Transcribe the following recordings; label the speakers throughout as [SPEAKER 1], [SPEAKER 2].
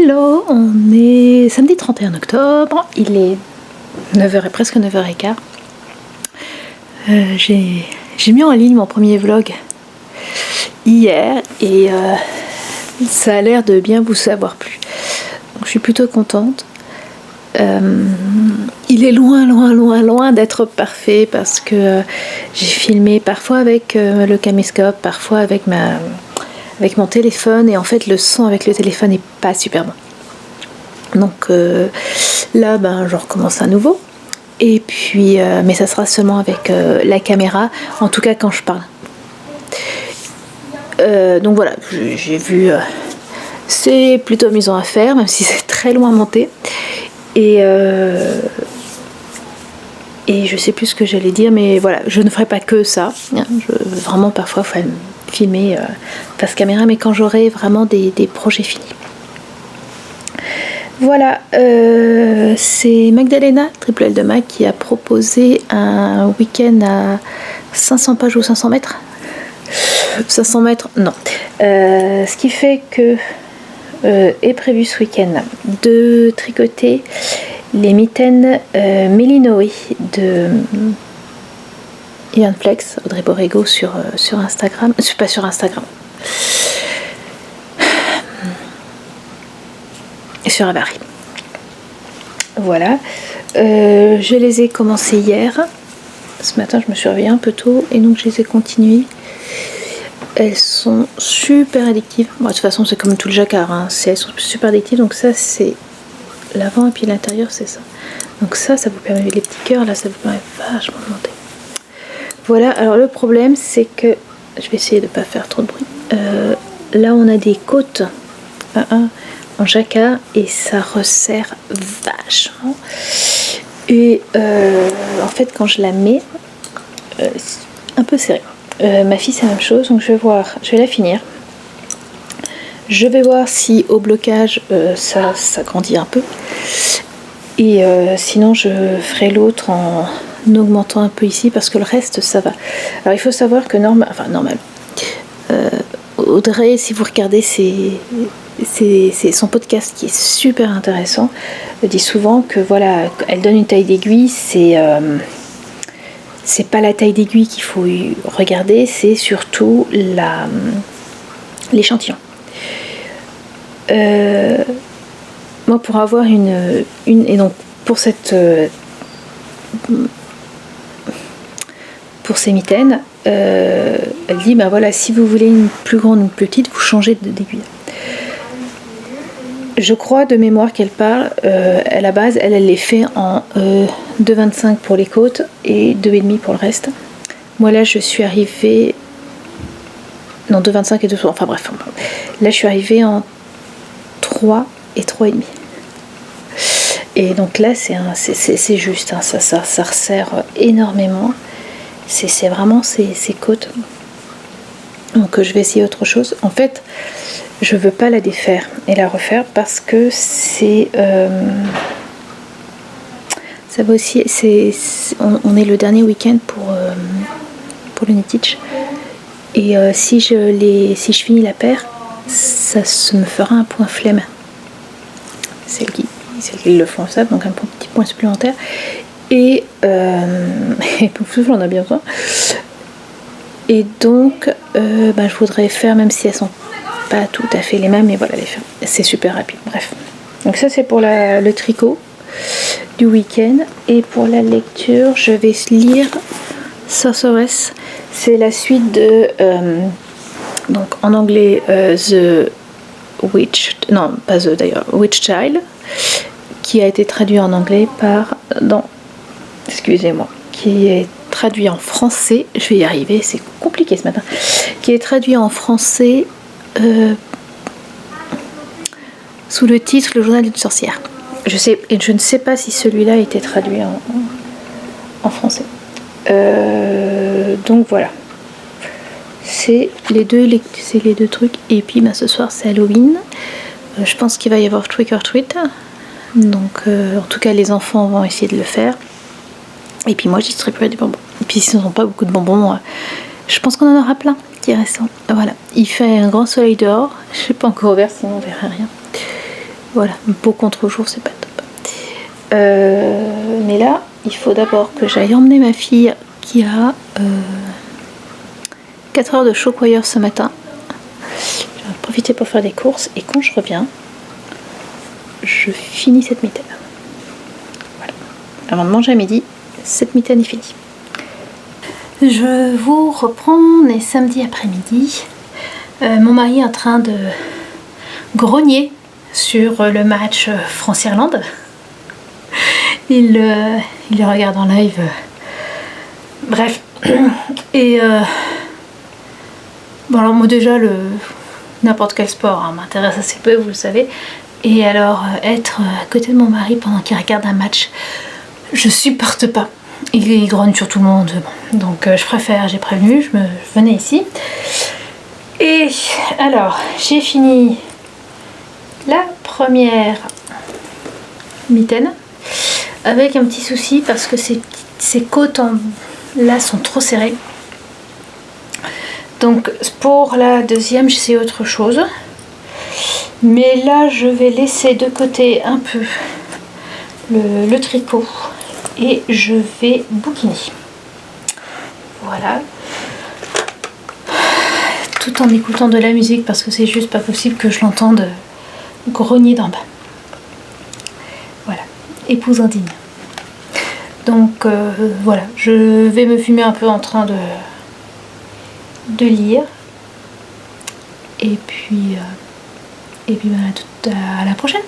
[SPEAKER 1] Hello, on est samedi 31 octobre, il est 9h et presque 9h15. J'ai mis en ligne mon premier vlog hier et ça a l'air de bien vous savoir plu. Donc, je suis plutôt contente. Il est loin d'être parfait parce que j'ai filmé parfois avec le caméscope, parfois avec mon téléphone, et en fait le son avec le téléphone n'est pas super bon. Donc là je recommence à nouveau, et puis mais ça sera seulement avec la caméra, en tout cas quand je parle. Donc voilà, j'ai vu, c'est plutôt amusant à faire, même si c'est très loin à monter, et je sais plus ce que j'allais dire, mais voilà, je ne ferai pas que ça, vraiment parfois il faut filmer face caméra, mais quand j'aurai vraiment des projets finis. Voilà, c'est Magdalena, Triple L de Mag, qui a proposé un week-end à 500 pages ou 500 mètres. 500 mètres, non. Ce qui fait que est prévu ce week-end de tricoter les mitaines Mélinoé de Ian Flex, Audrey Borrego sur Instagram. Pas sur Instagram. Sur Avary. Voilà. Je les ai commencées hier. Ce matin, je me suis réveillée un peu tôt et donc je les ai continuées. Elles sont super addictives. Bon, de toute façon, c'est comme tout le jacquard, hein. Elles sont super addictives. Donc ça, c'est l'avant, et puis l'intérieur, c'est ça. Donc ça vous permet, les petits cœurs là, ça vous permet vachement de monter. Voilà. Alors le problème, c'est que je vais essayer de ne pas faire trop de bruit. Là, on a des côtes en jacquard et ça resserre vachement. Et en fait, quand je la mets, c'est un peu serré. Ma fille, c'est la même chose. Donc je vais la finir. Je vais voir si au blocage ça grandit un peu. Et sinon, je ferai l'autre en augmentant un peu ici, parce que le reste, ça va. Alors il faut savoir que normal. Audrey, si vous regardez c'est son podcast qui est super intéressant, dit souvent que voilà, elle donne une taille d'aiguille, c'est pas la taille d'aiguille qu'il faut regarder, c'est surtout l'échantillon. Moi, pour avoir une et donc pour ces mitaines, elle dit voilà, si vous voulez une plus grande ou une plus petite, vous changez d'aiguille. Je crois de mémoire qu'elle parle, à la base, elle les fait en 2,25 pour les côtes et 2,5 pour le reste. Moi là, je suis arrivée... Non, 2,25 et 2, enfin bref. Là, je suis arrivée en 3 et 3,5. Et donc là, c'est juste, hein, ça resserre énormément. C'est vraiment ces côtes. Donc je vais essayer autre chose. En fait, je veux pas la défaire et la refaire parce que c'est ça va aussi, on est le dernier week-end pour le Knit-Teach, et si je finis la paire, ça me fera un point flemme. Celles qui le font ça, donc un petit point supplémentaire. et pouf souffle, on a bien besoin. Et donc je voudrais faire, même si elles sont pas tout à fait les mêmes, mais voilà, les faire. C'est super rapide, bref. Donc ça c'est pour le tricot du week-end. Et pour la lecture, je vais lire Sorceress. C'est la suite de donc en anglais The Witch, non pas The d'ailleurs, Witch Child, qui a été traduit en anglais par excusez-moi, qui est traduit en français, je vais y arriver, c'est compliqué ce matin, qui est traduit en français sous le titre Le journal d'une sorcière. Je ne sais pas si celui-là a été traduit en français. Donc voilà. C'est les deux trucs. Et puis ce soir c'est Halloween. Je pense qu'il va y avoir Trick or Treat. Donc en tout cas les enfants vont essayer de le faire. Et puis moi j'y distribuerai des bonbons. Et puis s'ils n'ont pas beaucoup de bonbons, je pense qu'on en aura plein qui restent. Voilà. Il fait un grand soleil dehors. Je ne sais pas encore ouvert, sinon on verra rien. Voilà, beau contre-jour, c'est pas top. Mais là, il faut d'abord que j'aille emmener ma fille qui a 4 heures de chocoyeur ce matin. Je vais en profiter pour faire des courses et quand je reviens, je finis cette mitaine. Voilà. Avant de manger à midi, cette mitaine est finie. Je vous reprends, on est samedi après-midi. Mon mari est en train de grogner sur le match France-Irlande. Il le regarde en live. Bref. Et bon alors moi déjà n'importe quel sport m'intéresse assez peu, vous le savez. Et alors être à côté de mon mari pendant qu'il regarde un match, je supporte pas. Il grogne sur tout le monde. Bon. Donc je préfère, j'ai prévenu, je venais ici. Et alors j'ai fini la première mitaine avec un petit souci parce que ces côtes là sont trop serrées. Donc pour la deuxième j'essaie autre chose, mais là je vais laisser de côté un peu le tricot et je vais bouquiner. Voilà, tout en écoutant de la musique parce que c'est juste pas possible que je l'entende grogner d'en bas. Voilà, épouse indigne. Donc voilà, je vais me fumer un peu en train de lire. Et puis à la prochaine.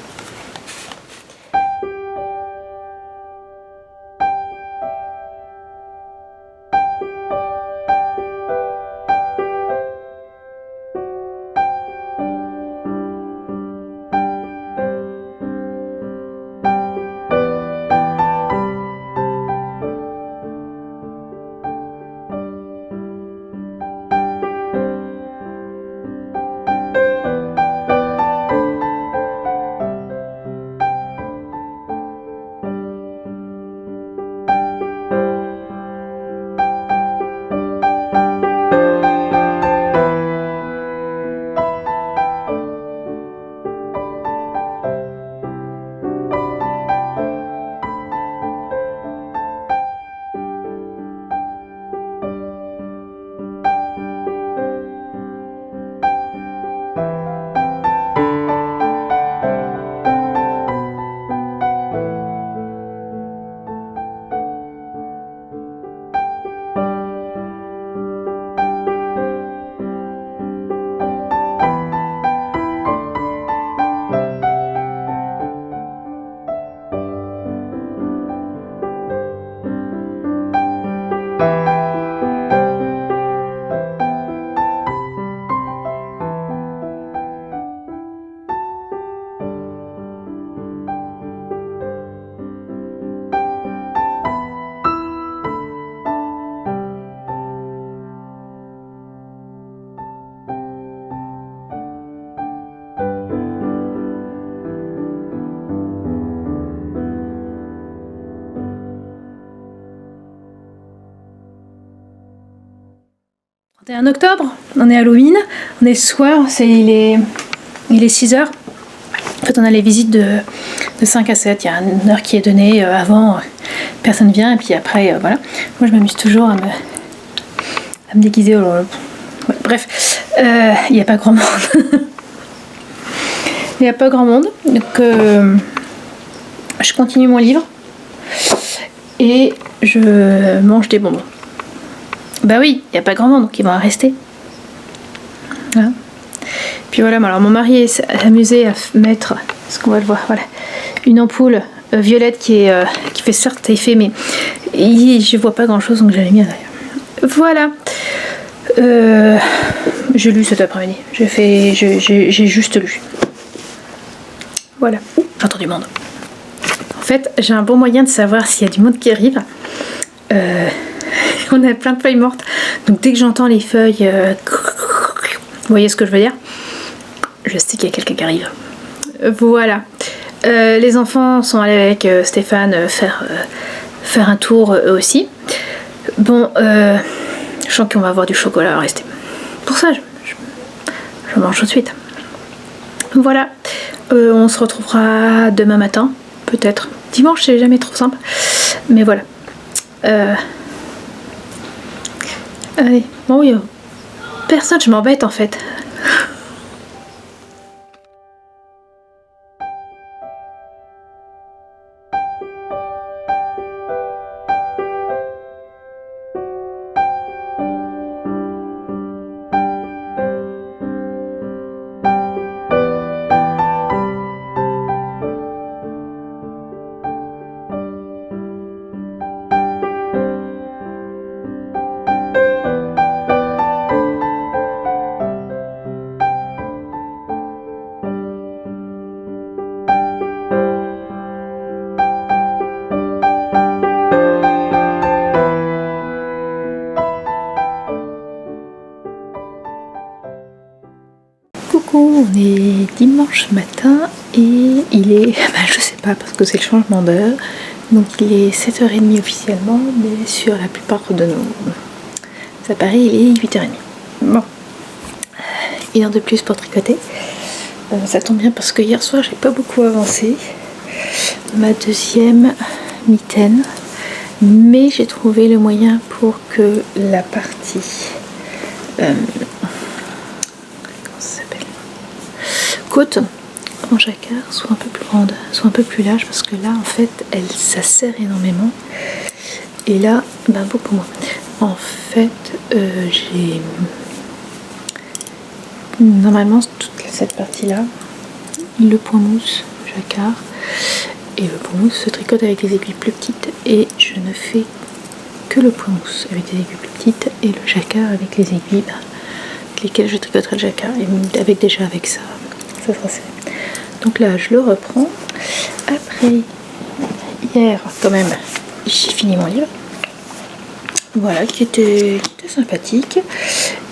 [SPEAKER 1] On est octobre, on est Halloween, on est ce soir, il est 6h. En fait on a les visites de De 5 à 7, il y a une heure qui est donnée avant, personne vient, et puis après, voilà. Moi, je m'amuse toujours à me déguiser. Ouais, bref, il n'y a pas grand monde. Il n'y a pas grand monde, donc je continue mon livre et je mange des bonbons. Bah oui, il n'y a pas grand monde, donc ils vont rester. Voilà. Puis voilà, alors mon mari s'est amusé à mettre, ce qu'on va le voir, voilà, une ampoule violette qui fait certes effet, mais je vois pas grand chose, donc j'avais mis à l'arrière. Voilà. J'ai lu cet après-midi. J'ai juste lu. Voilà. J'entends du monde. En fait, j'ai un bon moyen de savoir s'il y a du monde qui arrive. On a plein de feuilles mortes. Donc dès que j'entends les feuilles... vous voyez ce que je veux dire? Je sais qu'il y a quelqu'un qui arrive. Voilà. Les enfants sont allés avec Stéphane faire un tour eux aussi. Bon, je sens qu'on va avoir du chocolat à rester. Pour ça, je mange tout de suite. Voilà. On se retrouvera demain matin, peut-être. Dimanche, c'est jamais trop simple. Mais voilà. Allez. Bon, oui. Personne, je m'embête en fait. Coucou, on est dimanche matin et il est, je sais pas parce que c'est le changement d'heure, donc il est 7h30 officiellement, mais sur la plupart de nos appareils il est 8h30. Bon, une heure de plus pour tricoter. Ça tombe bien parce que hier soir j'ai pas beaucoup avancé, ma deuxième mitaine, mais j'ai trouvé le moyen pour que la partie côte en jacquard soit un peu plus grande, soit un peu plus large, parce que là en fait ça serre énormément et là beaucoup moins. En fait j'ai normalement toute cette partie là, le point mousse jacquard, et le point mousse se tricote avec des aiguilles plus petites et je ne fais que le point mousse avec des aiguilles plus petites et le jacquard avec les aiguilles avec lesquelles je tricoterai le jacquard, et avec ça sera fait. Donc là je le reprends. Après hier quand même j'ai fini mon livre, voilà, qui était sympathique,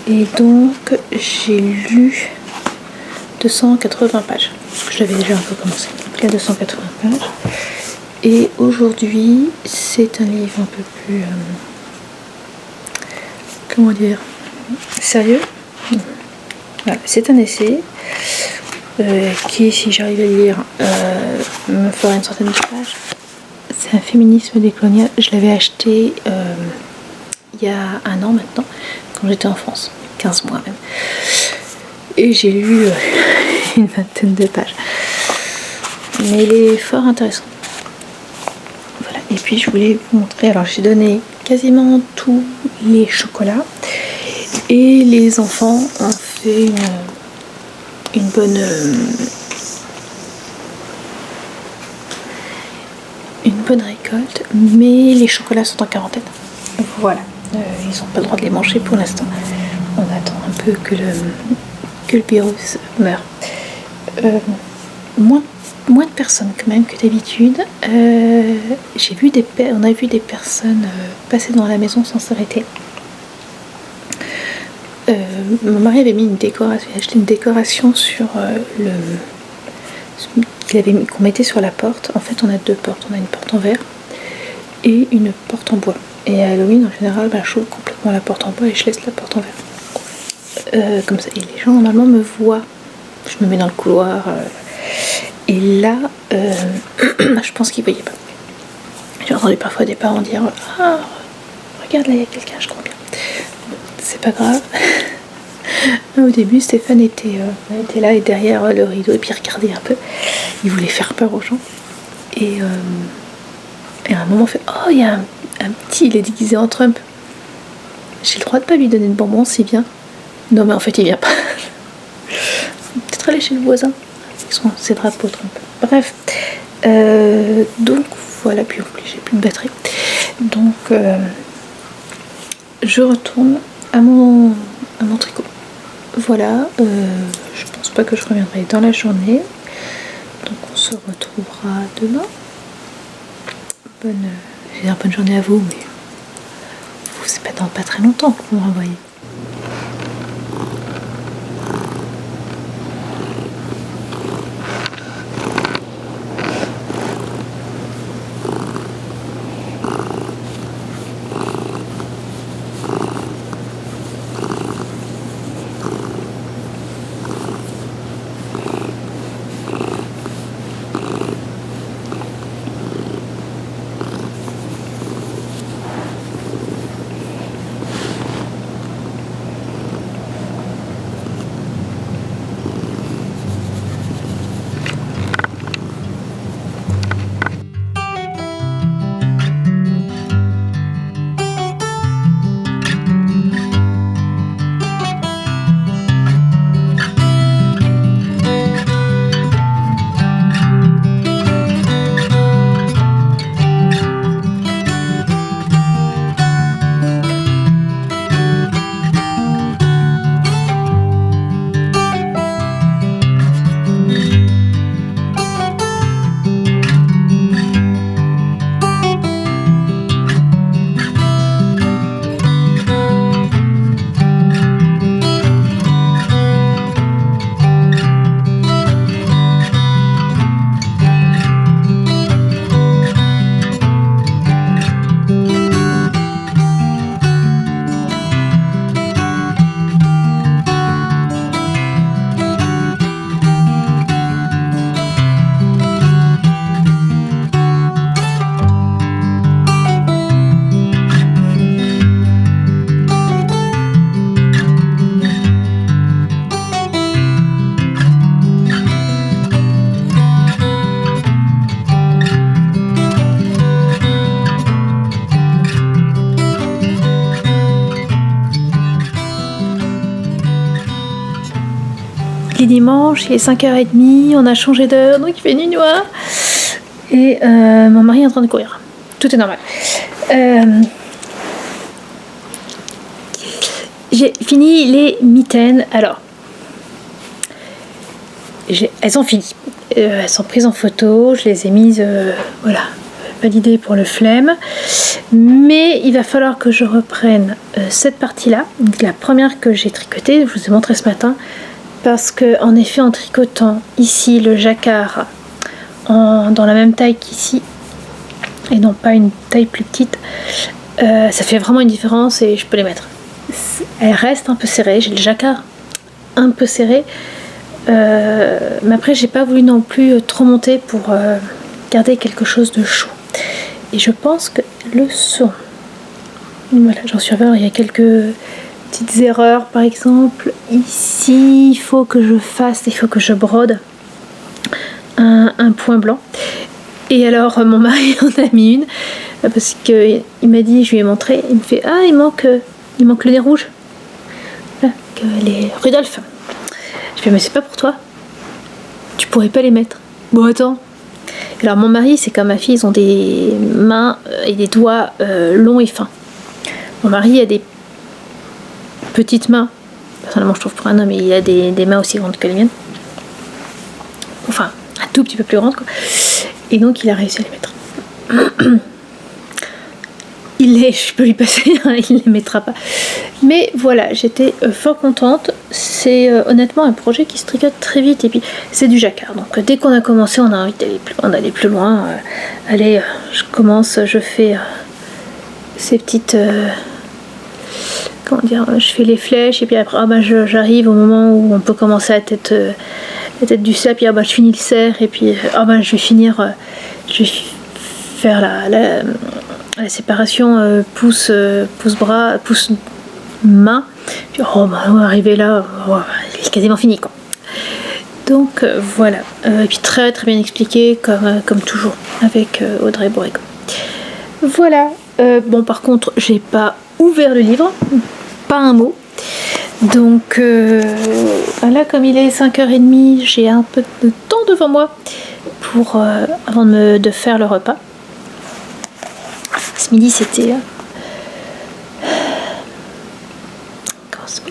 [SPEAKER 1] et donc j'ai lu 280 pages parce que je l'avais déjà un peu commencé. Donc là 280 pages, et aujourd'hui c'est un livre un peu plus comment dire, sérieux. Voilà, c'est un essai qui, si j'arrive à le lire, me fera une centaine de pages. C'est un féminisme décolonial. Je l'avais acheté il y a un an maintenant, quand j'étais en France, 15 mois même. Et j'ai lu une vingtaine de pages. Mais il est fort intéressant. Voilà. Et puis je voulais vous montrer, alors j'ai donné quasiment tous les chocolats. Et les enfants ont fait une bonne récolte, mais les chocolats sont en quarantaine. Voilà, ils n'ont pas le droit de les manger pour l'instant. On attend un peu que le virus meure. Moins de personnes quand même que d'habitude. On a vu des personnes passer dans la maison sans s'arrêter. Mon mari avait mis une décoration, il a acheté une décoration sur qu'on mettait sur la porte. En fait on a deux portes, on a une porte en verre et une porte en bois, et à Halloween en général j'ouvre complètement la porte en bois et je laisse la porte en verre comme ça, et les gens normalement me voient, je me mets dans le couloir Et là, je pense qu'il voyait pas. J'ai entendu parfois des parents dire « Ah, regarde là, il y a quelqu'un, je crois bien. » C'est pas grave. Au début, Stéphane était là et derrière le rideau et puis il regardait un peu. Il voulait faire peur aux gens. Et à un moment, on fait « Oh, il y a un petit, il est déguisé en Trump. J'ai le droit de pas lui donner de bonbons s'il vient. » Non, mais en fait, il vient pas. Peut-être aller chez le voisin. Ils sont ses drapeaux Trump. Bref. Donc, voilà. Puis en plus, j'ai plus de batterie. Donc, je retourne à mon tricot. Voilà. Je pense pas que je reviendrai dans la journée. Donc, on se retrouvera demain. Bonne journée à vous, mais c'est pas dans pas très longtemps que vous me renvoyez. Dimanche, il est 5h30, on a changé d'heure, donc il fait nuit noire. Et mon mari est en train de courir. Tout est normal. J'ai fini les mitaines. Alors, elles ont fini. Elles sont prises en photo, je les ai mises, voilà, validées pour le flemme. Mais il va falloir que je reprenne cette partie-là, la première que j'ai tricotée, je vous ai montré ce matin. Parce que en effet, en tricotant ici le jacquard dans la même taille qu'ici et non pas une taille plus petite, ça fait vraiment une différence et je peux les mettre. Elle reste un peu serrée, j'ai le jacquard un peu serré, mais après j'ai pas voulu non plus trop monter pour garder quelque chose de chaud. Et je pense que le son, voilà, j'en suis arrivée, il y a quelques petites erreurs, par exemple ici il faut que je brode un point blanc, et alors mon mari en a mis une parce que il m'a dit, je lui ai montré, il me fait ah il manque le nez rouge là, que les Rudolph. Je fais mais c'est pas pour toi, tu pourrais pas les mettre. Bon attends, alors mon mari c'est comme ma fille, ils ont des mains et des doigts longs et fins. Mon mari a des petites mains, personnellement je trouve pour un homme, il a des mains aussi grandes que les miennes, enfin un tout petit peu plus grandes quoi. Et donc il a réussi à les mettre. Je peux lui passer, hein, il les mettra pas, mais voilà, j'étais fort contente. C'est honnêtement un projet qui se tricote très vite, et puis c'est du jacquard, donc dès qu'on a commencé on a envie d'aller plus loin. Allez, je fais ces petites comment dire, je fais les flèches, et puis après j'arrive au moment où on peut commencer à la tête du cerf, puis je finis le cerf, et puis je vais finir, je vais faire la séparation pouce-bras, pouce-main. Puis arrivé là, il est quasiment fini quoi. Donc voilà, et puis très très bien expliqué comme toujours avec Audrey Borrego. Voilà, bon par contre j'ai pas ouvert le livre, pas un mot. Donc là comme il est 5h30, j'ai un peu de temps devant moi avant de faire le repas. Ce midi c'était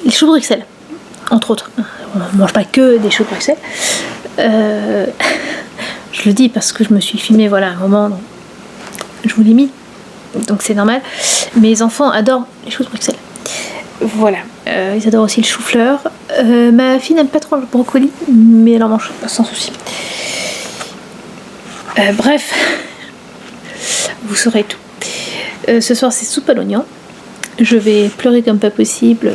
[SPEAKER 1] les choux de Bruxelles, entre autres. On ne mange pas que des choux de Bruxelles. Je le dis parce que je me suis filmée à un moment, donc je vous l'ai mis, donc c'est normal. Mes enfants adorent les choux de Bruxelles. Voilà, ils adorent aussi le chou-fleur. Ma fille n'aime pas trop le brocoli, mais elle en mange sans souci. Bref, vous saurez tout. Ce soir c'est soupe à l'oignon. Je vais pleurer comme pas possible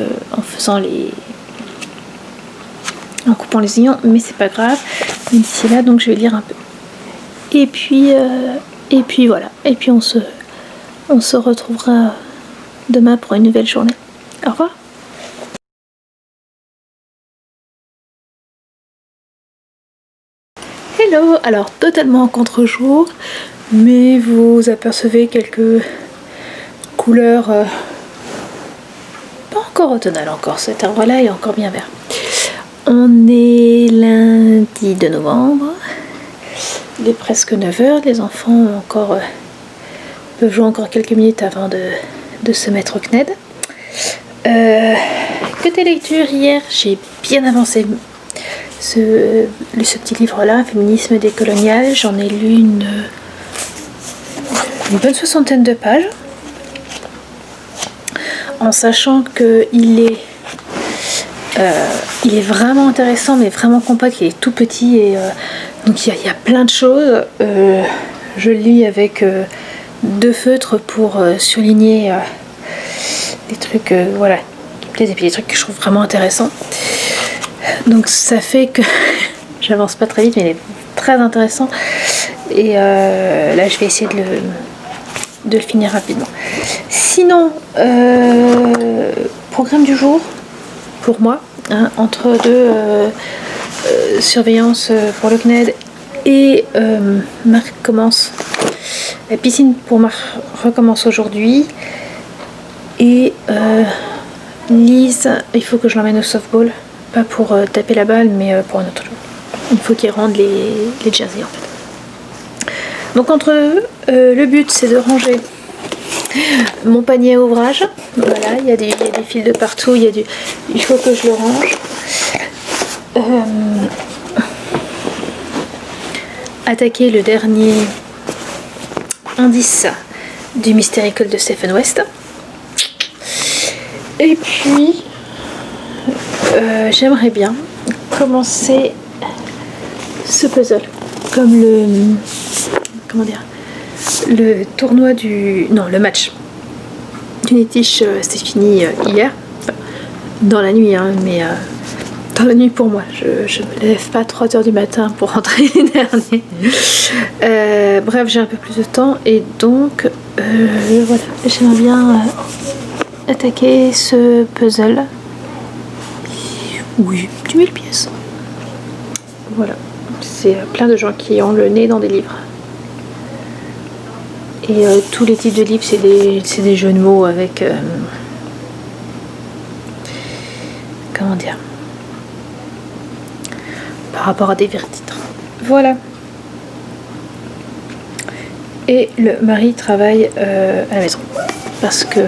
[SPEAKER 1] en coupant les oignons, mais c'est pas grave. D'ici là, donc je vais lire un peu. Et puis voilà. Et puis on se retrouvera demain pour une nouvelle journée. Au revoir. Hello, alors totalement en contre-jour, mais vous apercevez quelques couleurs pas encore automnales encore. Cet arbre-là est encore bien vert. On est lundi de novembre. Il est presque 9h. Les enfants peuvent jouer encore quelques minutes avant de se mettre au CNED. Côté lecture, hier j'ai bien avancé ce petit livre-là, Féminisme décolonial. J'en ai lu une bonne 60aine de pages, en sachant qu'il est vraiment intéressant, mais vraiment compact. Il est tout petit et donc il y a plein de choses. Je le lis avec 2 feutres pour surligner des trucs, et puis des trucs que je trouve vraiment intéressants. Donc ça fait que j'avance pas très vite, mais il est très intéressant. Et là, je vais essayer de le finir rapidement. Sinon, programme du jour pour moi, entre 2 surveillances pour le CNED et Marc commence. La piscine pour Marc recommence aujourd'hui. Et Lise, il faut que je l'emmène au softball. Pas pour taper la balle, mais pour un autre jour. Il faut qu'ils rendent les jerseys en fait. Donc entre eux, le but c'est de ranger mon panier à ouvrage. Voilà, il y a des fils de partout, il faut que je le range. Attaquer le dernier indice du Mystical de Stephen West. Et puis j'aimerais bien commencer ce puzzle comme le tournoi le match du Nitish c'était fini hier, dans la nuit, mais dans la nuit pour moi, je me lève pas à 3h du matin pour rentrer les derniers. Bref, j'ai un peu plus de temps et donc voilà, j'aimerais bien attaquer ce puzzle. Oui, 10 000 pièces. Voilà, c'est plein de gens qui ont le nez dans des livres. Et tous les types de livres, c'est des jeux de mots avec... comment dire, par rapport à des vrais titres. Voilà. Et le mari travaille à la maison. Parce que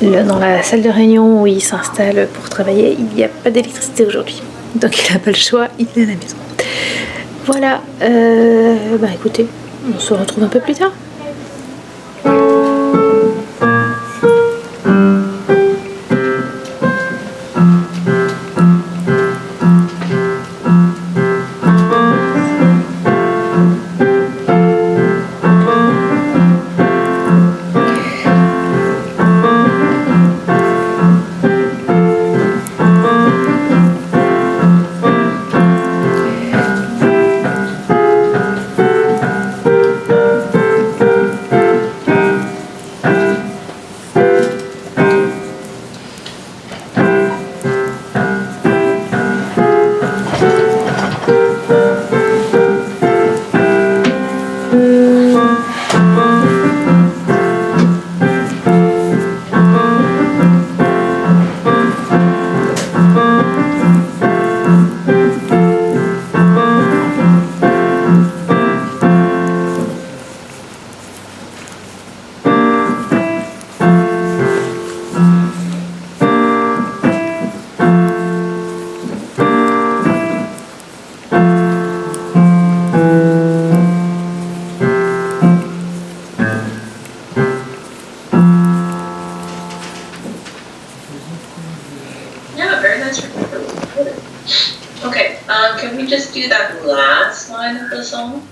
[SPEAKER 1] dans la salle de réunion où il s'installe pour travailler, il n'y a pas d'électricité aujourd'hui. Donc il n'a pas le choix, il est à la maison. Voilà. Écoutez, on se retrouve un peu plus tard.
[SPEAKER 2] can we just do that last line of the song?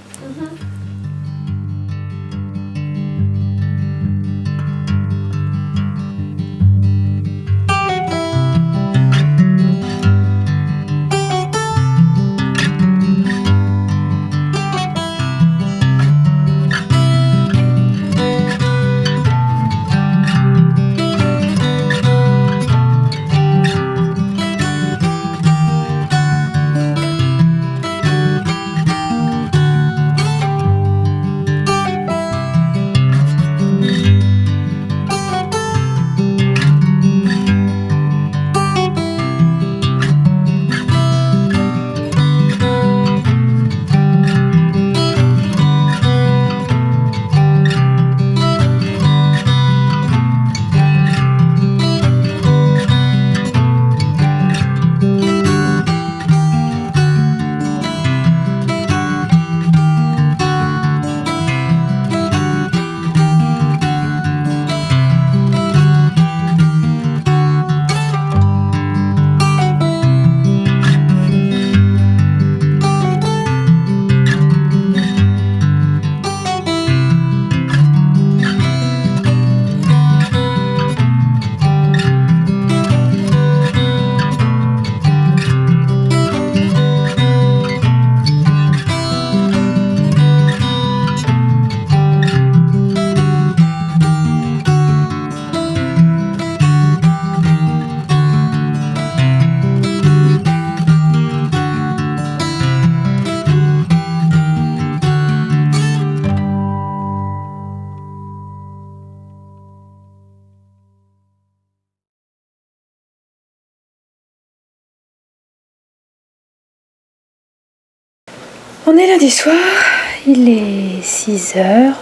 [SPEAKER 1] On est lundi soir, il est 6h.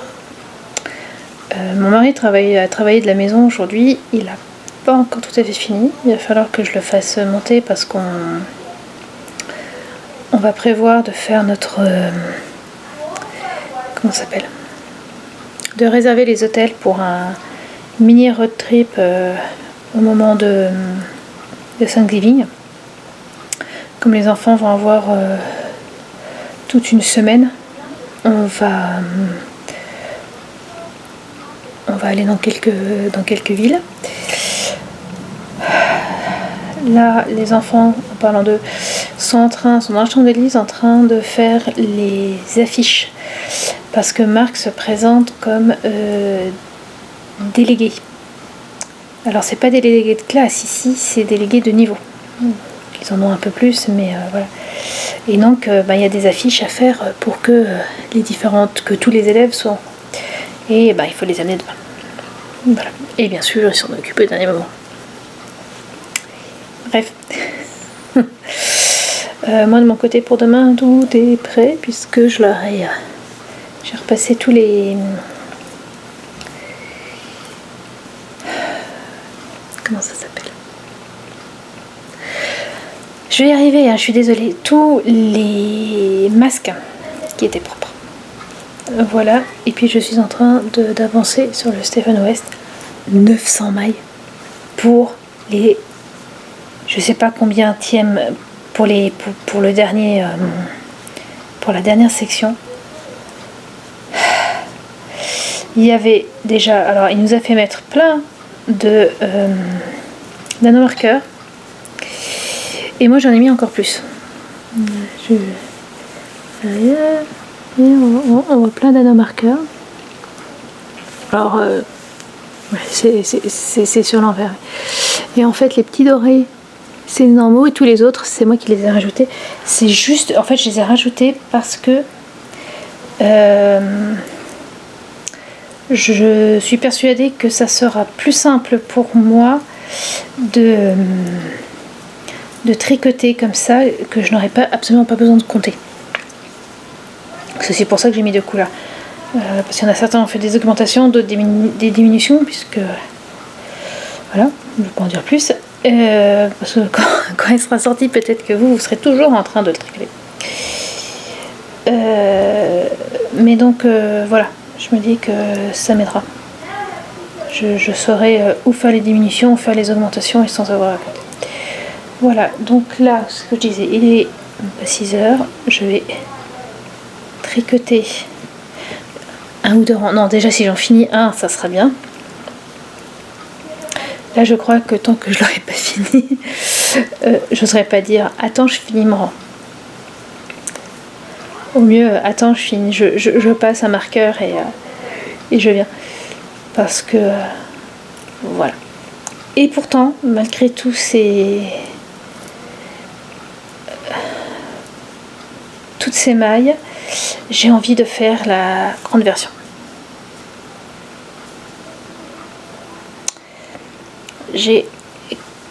[SPEAKER 1] Mon mari a travaillé de la maison aujourd'hui, il n'a pas encore tout à fait fini. Il va falloir que je le fasse monter parce qu'on va prévoir de faire notre... comment ça s'appelle ? De réserver les hôtels pour un mini road trip au moment de Thanksgiving. Comme les enfants vont avoir toute une semaine, on va aller dans quelques villes. Là, les enfants, en parlant d'eux, sont dans la chambre d'église en train de faire les affiches parce que Marc se présente comme délégué. Alors c'est pas délégué de classe ici, c'est délégué de niveau. Ils en ont un peu plus, mais voilà. Et donc il y a des affiches à faire pour que que tous les élèves soient. Et il faut les amener demain. Voilà. Et bien sûr, ils s'en occupent au dernier moment. Bref. Moi de mon côté pour demain, tout est prêt puisque j'ai repassé tous les... Comment ça s'appelle ? Je vais y arriver, je suis désolée. Tous les masques qui étaient propres. Voilà. Et puis je suis en train d'avancer sur le Stephen West 900 mailles pour les... Je sais pas combien tième pour le dernier... pour la dernière section. Il y avait déjà... Alors il nous a fait mettre plein de nanomarqueurs. Et moi j'en ai mis encore plus. On voit plein nanomarqueurs. Alors c'est sur l'envers. Et en fait les petits dorés c'est normaux et tous les autres c'est moi qui les ai rajoutés. C'est juste, en fait je les ai rajoutés parce que je suis persuadée que ça sera plus simple pour moi de tricoter comme ça, que je n'aurai absolument pas besoin de compter. C'est pour ça que j'ai mis 2 couleurs. Parce qu'il y en a certains ont fait des augmentations, d'autres des diminutions, puisque voilà, je ne vais pas en dire plus. Parce que quand il sera sorti, peut-être que vous serez toujours en train de le tricoter. Mais donc voilà, je me dis que ça m'aidera. Je saurai où faire les diminutions, où faire les augmentations et sans avoir à compter. Voilà, donc là, ce que je disais, il est 6 heures, je vais tricoter un ou deux rangs. Non, déjà si j'en finis un, ça sera bien. Là, je crois que tant que je l'aurai pas fini, je n'oserais pas dire attends, je finis mon rang. Au mieux, attends, je finis, je passe un marqueur et je viens. Parce que voilà. Et pourtant, malgré tous toutes ces mailles, j'ai envie de faire la grande version. J'ai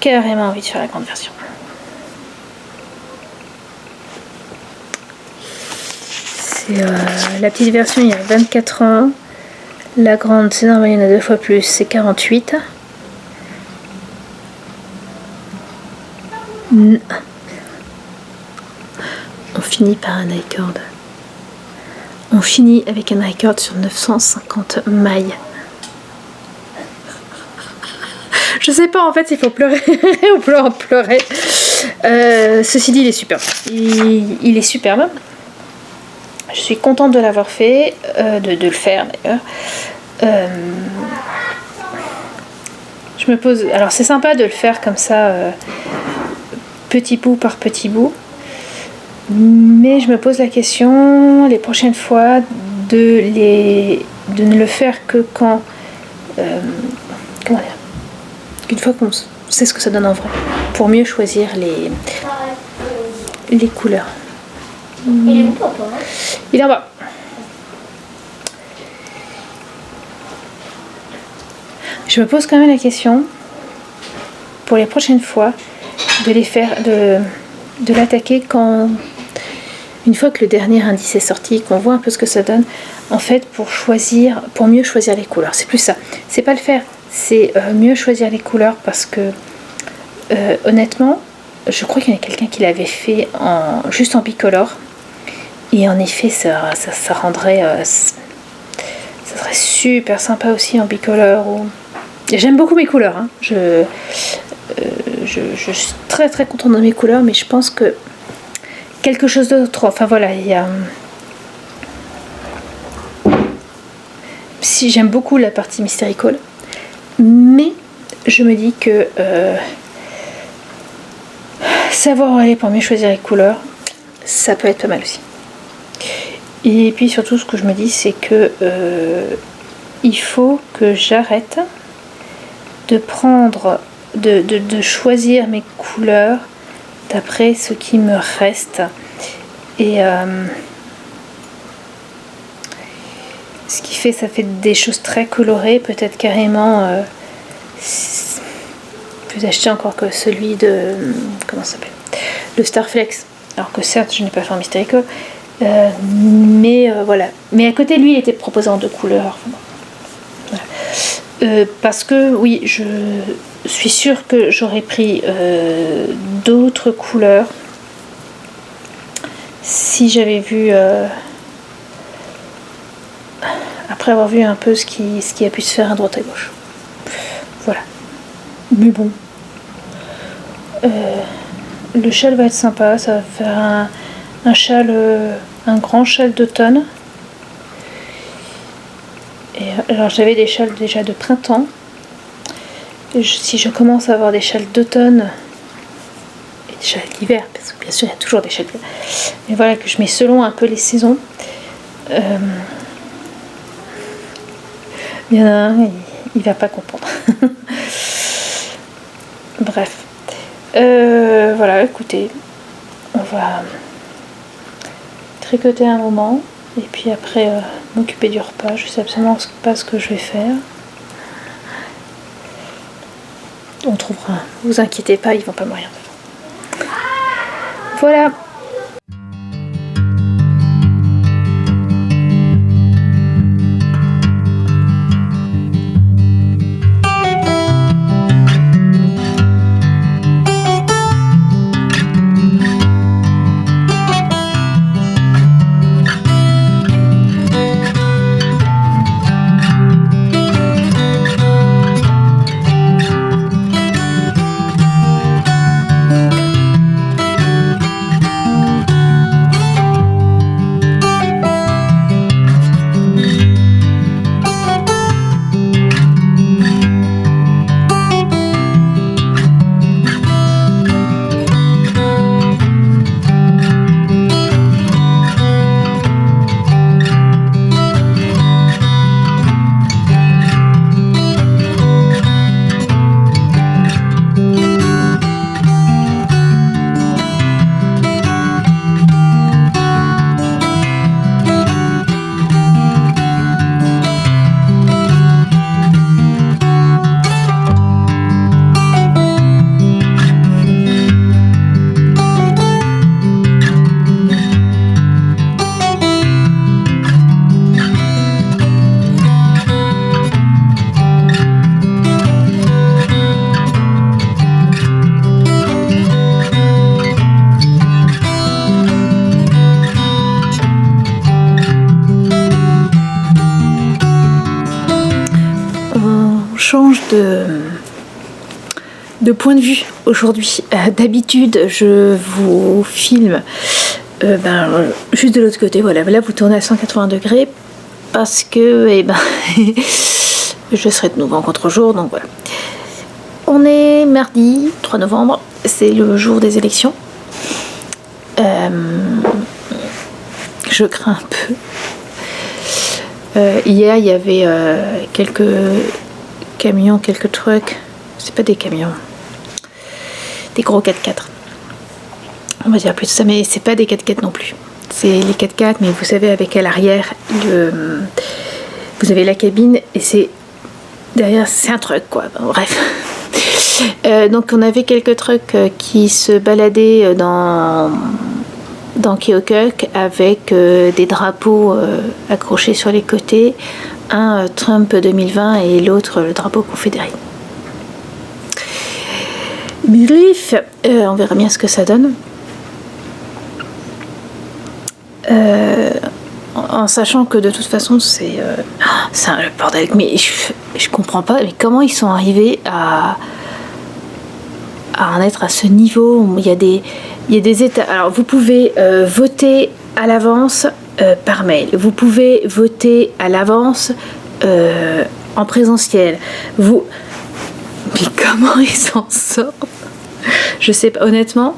[SPEAKER 1] carrément envie de faire la grande version. C'est la petite version, il y a 24 ans. La grande, c'est normal, il y en a 2 fois plus, c'est 48. On finit par un i-cord. On finit avec un i-cord sur 950 mailles. Je sais pas en fait s'il faut pleurer ou pleurer. Ceci dit, il est superbe. Il est superbe. Je suis contente de l'avoir fait, de le faire d'ailleurs. Je me pose. Alors c'est sympa de le faire comme ça, petit bout par petit bout. Mais je me pose la question les prochaines fois de ne le faire que quand. Comment dire ? Qu'une fois qu'on sait ce que ça donne en vrai, pour mieux choisir les couleurs.
[SPEAKER 3] Il est où, papa?
[SPEAKER 1] Il est en bas. Je me pose quand même la question, pour les prochaines fois, de les faire, de l'attaquer quand, une fois que le dernier indice est sorti, qu'on voit un peu ce que ça donne, en fait, pour mieux choisir les couleurs. C'est plus ça. C'est pas le faire. C'est mieux choisir les couleurs parce que honnêtement, je crois qu'il y en a quelqu'un qui l'avait fait juste en bicolore et en effet ça rendrait ça serait super sympa aussi en bicolore. J'aime beaucoup mes couleurs, hein. Je suis très très contente de mes couleurs, mais je pense que quelque chose d'autre, enfin voilà, il y a si j'aime beaucoup la partie Mystericall. Mais je me dis que savoir où aller pour mieux choisir les couleurs, ça peut être pas mal aussi. Et puis surtout, ce que je me dis, c'est que il faut que j'arrête de choisir mes couleurs d'après ce qui me reste. Et ce qui fait, ça fait des choses très colorées, peut-être carrément plus acheté encore que celui de comment ça s'appelle, le Starflex, alors que certes je n'ai pas fait un Mystericall, mais voilà, mais à côté lui il était proposé en 2 couleurs. Voilà. Parce que oui, je suis sûre que j'aurais pris d'autres couleurs si j'avais vu après avoir vu un peu ce qui a pu se faire à droite à gauche. Voilà. Mais bon. Le châle va être sympa. Ça va faire un châle, un grand châle d'automne. Et alors j'avais des châles déjà de printemps. Si je commence à avoir des châles d'automne et des châles d'hiver, parce que bien sûr il y a toujours des châles d'hiver, mais voilà, que je mets selon un peu les saisons. Il y en a un, il va pas comprendre. Bref. Voilà, écoutez, on va tricoter un moment et puis après m'occuper du repas. Je sais absolument pas ce que je vais faire. On trouvera. Vous inquiétez pas, ils vont pas me rien faire. Voilà. change de point de vue aujourd'hui. D'habitude, je vous filme juste de l'autre côté. Voilà, là vous tournez à 180 degrés parce que je serai de nouveau en contre-jour. Donc voilà. On est mardi 3 novembre, c'est le jour des élections. Je crains un peu. Hier, il y avait quelques camions, quelques trucks. C'est pas des camions, des gros 4x4. On va dire plus de ça, mais c'est pas des 4x4 non plus. C'est les 4x4, mais vous savez, avec à l'arrière, vous avez la cabine et c'est derrière, c'est un truck quoi. Bon, bref. Donc on avait quelques trucks qui se baladaient dans Keokuk avec des drapeaux accrochés sur les côtés, un Trump 2020 et l'autre le drapeau confédéré. Bref, on verra bien ce que ça donne. En sachant que de toute façon c'est un bordel, mais je comprends pas, mais comment ils sont arrivés à en être à ce niveau. Il y a des étapes. Alors vous pouvez voter à l'avance par mail, vous pouvez voter à l'avance en présentiel. Mais comment ils s'en sortent? Je sais pas, honnêtement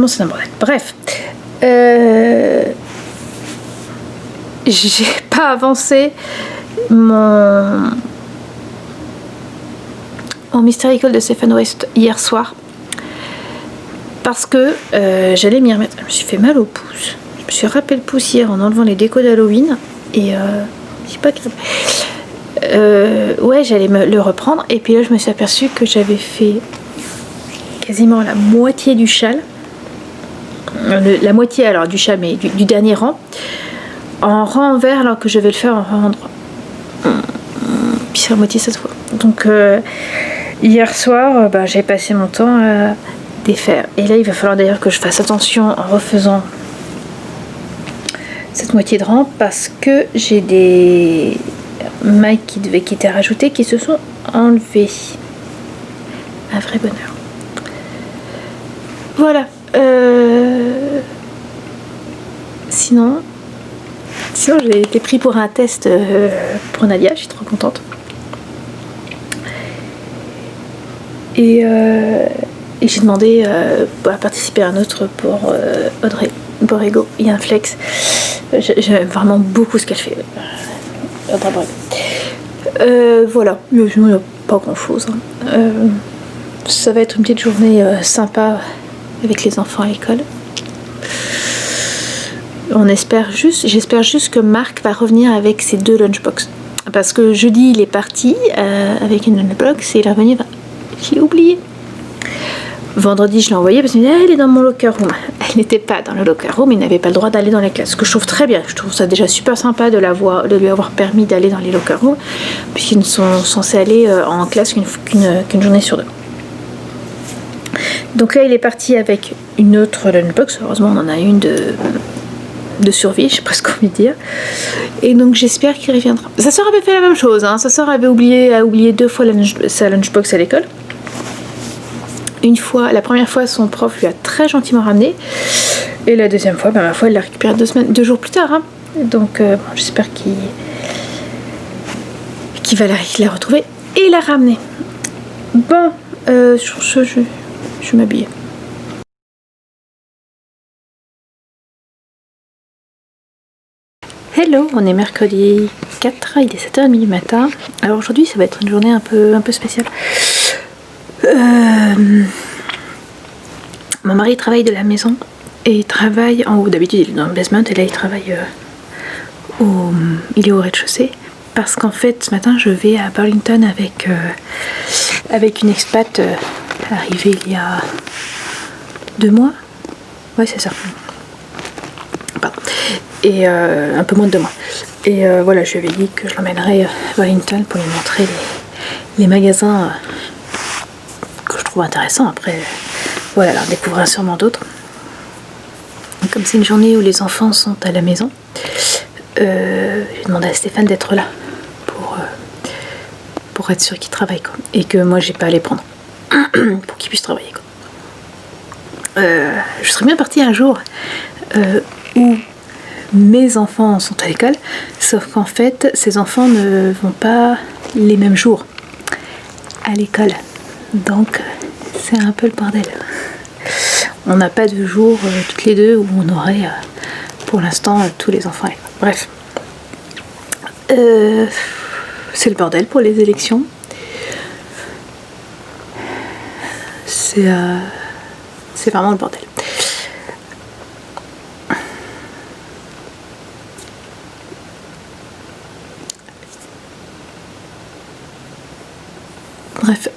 [SPEAKER 1] c'est un bordel. Bref, j'ai pas avancé mon Mystical de Stephen West hier soir parce que j'allais m'y remettre. Je me suis fait mal au pouce. Je me suis râpé le pouce hier en enlevant les décos d'Halloween et je sais pas grave. Ouais, j'allais le reprendre et puis là je me suis aperçue que j'avais fait quasiment la moitié du châle, la moitié alors du châle, mais du dernier rang en rang envers, alors que je vais le faire en rang droit. Puis c'est la moitié cette fois. Donc hier soir, j'ai passé mon temps à défaire. Et là, il va falloir d'ailleurs que je fasse attention en refaisant cette moitié de rang parce que j'ai des mailles qui étaient rajoutées qui se sont enlevées. Un vrai bonheur. Voilà. Sinon j'ai été pris pour un test pour Nadia, je suis trop contente. Et j'ai demandé à participer à un autre pour Audrey Borrego. Il y a un flex. J'aime vraiment beaucoup ce qu'elle fait. Audrey Borrego. Voilà. Sinon, il n'y a pas grand chose. Ça va être une petite journée sympa avec les enfants à l'école. J'espère juste que Marc va revenir avec ses 2 lunchbox. Parce que jeudi, il est parti avec une lunchbox et il est revenu. Je l'ai oublié. Vendredi, je l'ai envoyé parce qu'il me dit elle est dans mon locker room. Elle n'était pas dans le locker room, il n'avait pas le droit d'aller dans les classes. Ce que je trouve très bien. Je trouve ça déjà super sympa de lui avoir permis d'aller dans les locker rooms, puisqu'ils ne sont censés aller en classe qu'une journée sur 2. Donc là, il est parti avec une autre lunchbox. Heureusement, on en a une de survie, je sais pas ce qu'on veut dire. Et donc j'espère qu'il reviendra. Sa sœur avait fait la même chose, hein. Sa sœur avait oublié 2 fois sa lunchbox à l'école. Une fois, la première fois, son prof lui a très gentiment ramené. Et la deuxième fois, ma foi, elle l'a récupérée 2 jours plus tard. Hein. Donc j'espère qu'il va la retrouver et la ramener. Bon, sur ce, je vais m'habiller. Hello, on est mercredi 4, il est 7h30 du matin. Alors aujourd'hui, ça va être une journée un peu spéciale. Mon mari travaille de la maison et il travaille en haut. D'habitude, il est dans le basement et là, il travaille il est au rez-de-chaussée. Parce qu'en fait, ce matin, je vais à Burlington avec une expat arrivée il y a 2 mois. Ouais, c'est ça. Pardon. Et un peu moins de 2 mois. Et voilà, je lui avais dit que je l'emmènerais à Wellington pour lui montrer les magasins que je trouve intéressants. Après, voilà, elle en découvrira sûrement d'autres. Comme c'est une journée où les enfants sont à la maison, j'ai demandé à Stéphane d'être là pour être sûr qu'il travaille, quoi. Et que moi j'ai pas à les prendre pour qu'il puisse travailler, quoi. Je serais bien partie un jour où mes enfants sont à l'école, sauf qu'en fait ces enfants ne vont pas les mêmes jours à l'école, donc c'est un peu le bordel. On n'a pas de jour toutes les deux où on aurait pour l'instant tous les enfants à l'école. Bref, c'est le bordel pour les élections. C'est vraiment le bordel. Bref,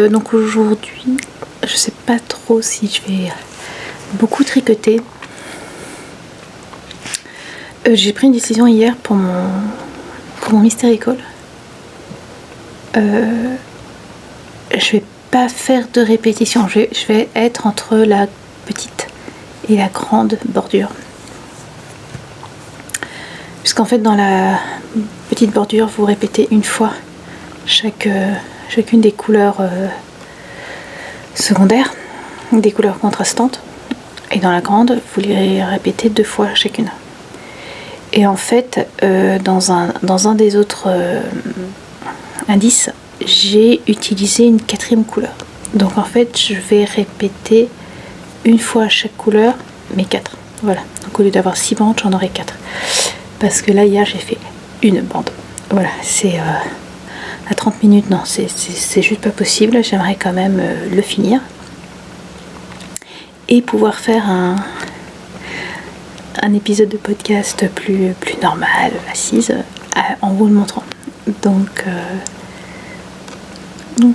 [SPEAKER 1] donc aujourd'hui, je sais pas trop si je vais beaucoup tricoter. J'ai pris une décision hier pour mon Mystery Call. Je vais pas faire de répétition. Je vais être entre la petite et la grande bordure. Puisqu'en fait, dans la petite bordure, vous répétez une fois chacune des couleurs secondaires, des couleurs contrastantes. Et dans la grande, vous les répétez 2 fois chacune. Et en fait, dans un des autres indices, j'ai utilisé une 4e couleur. Donc en fait, je vais répéter une fois chaque couleur, mais 4. Voilà. Donc au lieu d'avoir 6 bandes, j'en aurai 4. Parce que là, hier, j'ai fait une bande. Voilà, c'est à 30 minutes, non, c'est juste pas possible. J'aimerais quand même le finir. Et pouvoir faire un épisode de podcast plus normal, assise, en vous le montrant. Donc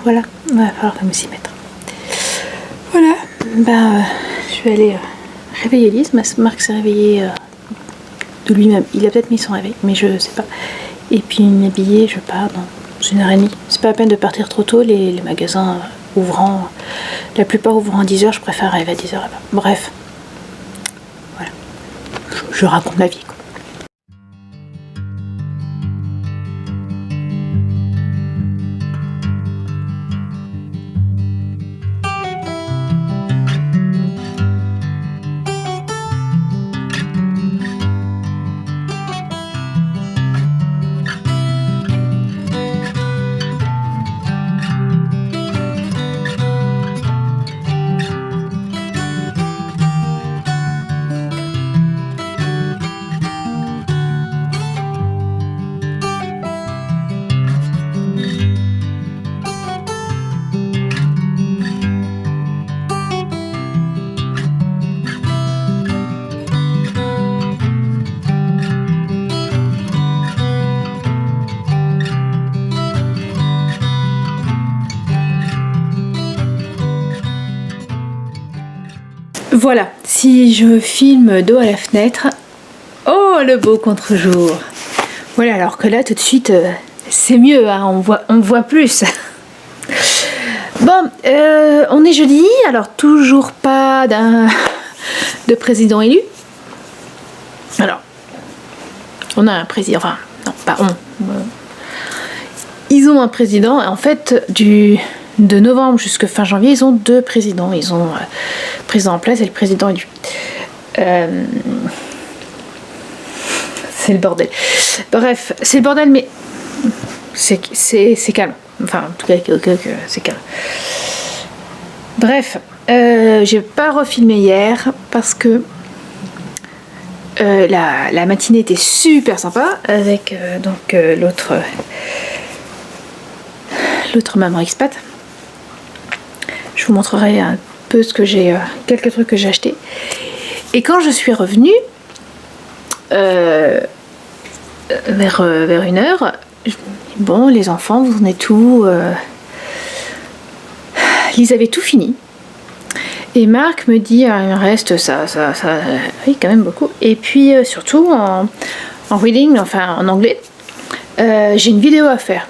[SPEAKER 1] voilà, il va falloir quand même s'y mettre. Voilà, je vais aller réveiller Lise. Marc s'est réveillé de lui-même. Il a peut-être mis son réveil, mais je sais pas. Et puis m'habiller, je pars dans 1h30. C'est pas la peine de partir trop tôt, les magasins ouvrant, la plupart ouvrant à 10h, je préfère arriver à 10h là-bas. Bref, voilà, je raconte ma vie, quoi. Voilà, si je filme dos à la fenêtre, oh le beau contre-jour. Voilà, alors que là tout de suite c'est mieux, hein, on voit plus. Bon, on est jeudi, alors toujours pas de président élu. Alors, on a un président, enfin non pas on. Ils ont un président, en fait de novembre jusqu'à fin janvier, ils ont 2 présidents. Ils ont le président en place et le président élu. C'est le bordel. Bref, c'est le bordel, mais c'est calme. Enfin, en tout cas, c'est calme. Bref, j'ai pas refilmé hier parce que la matinée était super sympa avec l'autre maman expat. Je vous montrerai un peu quelques trucs que j'ai achetés. Et quand je suis revenue vers 1h, bon, les enfants, vous en êtes où? Ils avaient tout fini. Et Marc me dit, il me reste ça, oui, quand même beaucoup. Et puis surtout en reading, enfin en anglais, j'ai une vidéo à faire.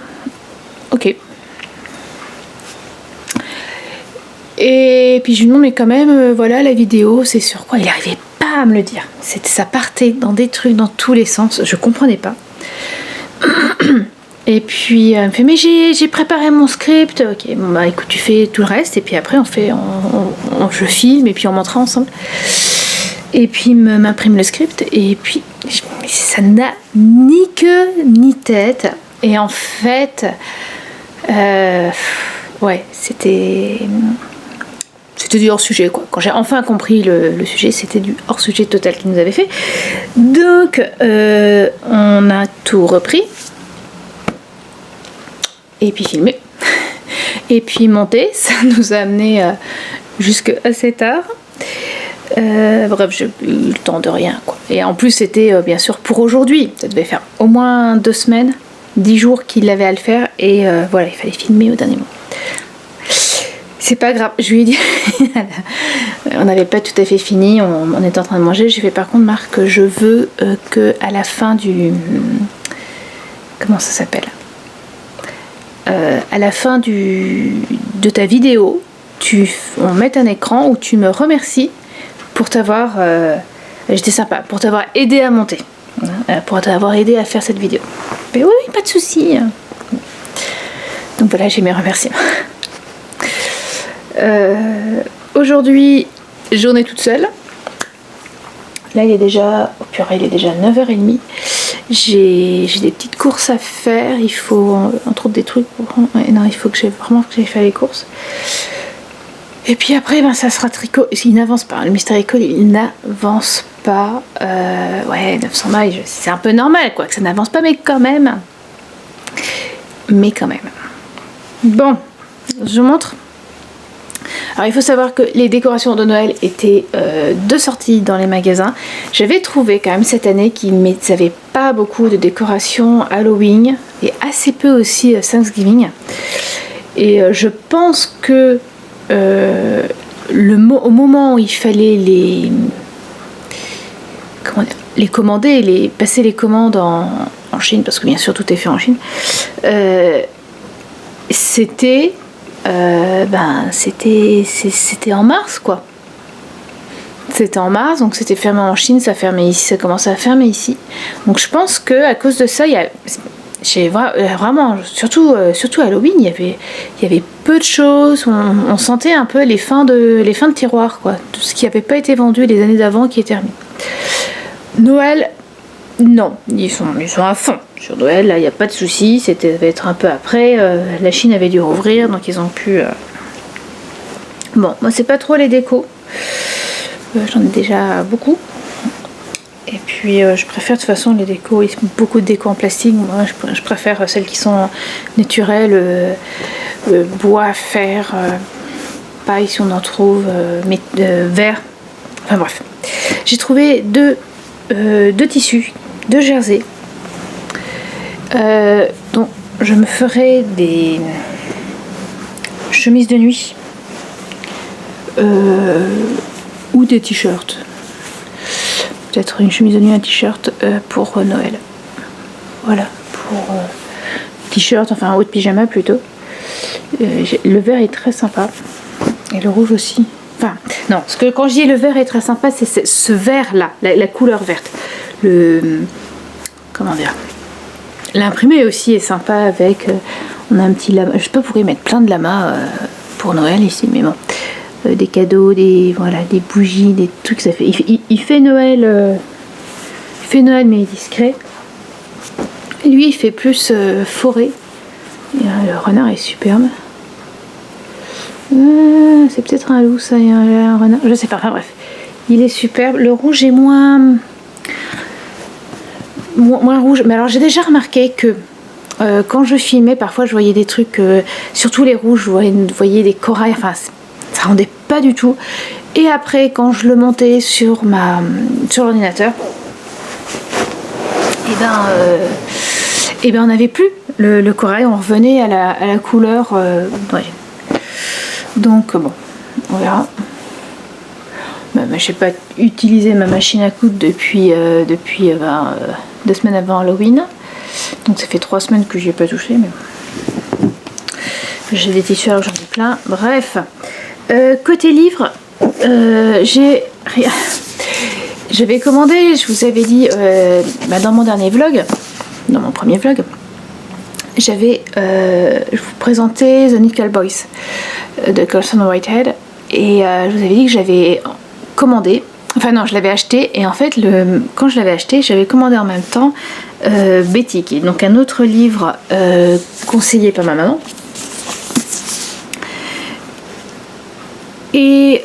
[SPEAKER 1] Ok. Et puis je lui demande, mais quand même, voilà, la vidéo, c'est sur quoi? Il n'arrivait pas pas à me le dire. Ça partait dans des trucs dans tous les sens, je comprenais pas. Et puis elle me fait mais j'ai préparé mon script. Ok, bon bah écoute, tu fais tout le reste et puis après je filme et puis on montera ensemble. Et puis il m'imprime le script et puis ça n'a ni queue ni tête. Et en fait, ouais, c'était du hors-sujet quoi. Quand j'ai enfin compris le sujet, c'était du hors-sujet total qu'il nous avait fait. Donc on a tout repris. Et puis filmé. Et puis monté. Ça nous a amené jusque assez tard. Bref, j'ai eu le temps de rien quoi. Et en plus c'était bien sûr pour aujourd'hui. Ça devait faire au moins 2 semaines, 10 jours qu'il avait à le faire. Et voilà, il fallait filmer au dernier moment. C'est pas grave, je lui ai dit. On n'avait pas tout à fait fini, on était en train de manger. J'ai fait par contre Marc, je veux que à la fin du... Comment ça s'appelle ? À la fin de ta vidéo, on met un écran où tu me remercies pour t'avoir... j'étais sympa, pour t'avoir aidé à monter. Pour t'avoir aidé à faire cette vidéo. Mais oui, pas de souci. Donc voilà, j'ai mes remerciements. Aujourd'hui, journée toute seule. Là, il est déjà 9h30. J'ai des petites courses à faire. Il faut, entre autres, des trucs. Non, il faut que j'aille faire les courses. Et puis après, ben, ça sera tricot. Il n'avance pas. Le Mystery École, il n'avance pas. Ouais, 900 mailles, c'est un peu normal, quoi, que ça n'avance pas, mais quand même. Bon, je vous montre. Alors il faut savoir que les décorations de Noël étaient de sortie dans les magasins. J'avais trouvé quand même cette année qu'ils n'avaient pas beaucoup de décorations Halloween et assez peu aussi Thanksgiving. Et je pense que au moment où il fallait les commander, passer les commandes en Chine, parce que bien sûr tout est fait en Chine, c'était en mars quoi. C'était en mars, donc c'était fermé en Chine, ça fermait ici, ça commençait à fermer ici. Donc je pense que à cause de ça, j'ai vraiment, surtout Halloween, il y avait peu de choses. On sentait un peu les fins de tiroir quoi, tout ce qui n'avait pas été vendu les années d'avant qui était remis. Noël, non, ils sont à fond. Sur Noël, là, il n'y a pas de souci. Ça devait être un peu après. La Chine avait dû rouvrir, donc ils ont pu... Bon, moi, c'est pas trop les décos. J'en ai déjà beaucoup. Et puis, je préfère de toute façon les décos. Il y a beaucoup de décos en plastique. Moi, je préfère celles qui sont naturelles. Bois, fer, paille si on en trouve, verre. Enfin bref. J'ai trouvé deux tissus, 2 jerseys. Donc je me ferai des chemises de nuit ou des t-shirts. Peut-être une chemise de nuit et un t-shirt pour Noël. Voilà, pour t-shirt, enfin un haut de pyjama plutôt. Le vert est très sympa et le rouge aussi. Enfin, non, parce que quand je dis le vert est très sympa, c'est ce vert-là, la couleur verte. Comment dire, l'imprimé aussi est sympa avec... on a un petit lama. Je sais pas pourquoi ils mettent plein de lamas pour Noël ici, mais bon. Des cadeaux, des bougies, des trucs. Ça fait, il fait Noël... il fait Noël, mais discret. Lui, il fait plus forêt. Et, le renard est superbe. C'est peut-être un loup, ça, et un renard. Je sais pas, enfin bref. Il est superbe. Le rouge est moins rouge. Mais alors, j'ai déjà remarqué que quand je filmais, parfois, je voyais des trucs... surtout les rouges, je voyais des corails. Enfin, ça rendait pas du tout. Et après, quand je le montais sur l'ordinateur, et ben on n'avait plus le corail, on revenait à la couleur. Ouais. Donc bon, on verra. Je n'ai pas utilisé ma machine à coudre depuis 2 semaines avant Halloween. Donc ça fait 3 semaines que j'y ai pas touché. Mais j'ai des tissus alors j'en ai plein. Bref, côté livre, j'avais commandé, je vous avais dit dans mon dernier vlog, dans mon premier vlog, je vous présentais The Nickel Boys de Colson Whitehead, et je vous avais dit que j'avais commandé, enfin non, je l'avais acheté, et en fait quand je l'avais acheté, j'avais commandé en même temps Betty, qui est donc un autre livre conseillé par ma maman. Et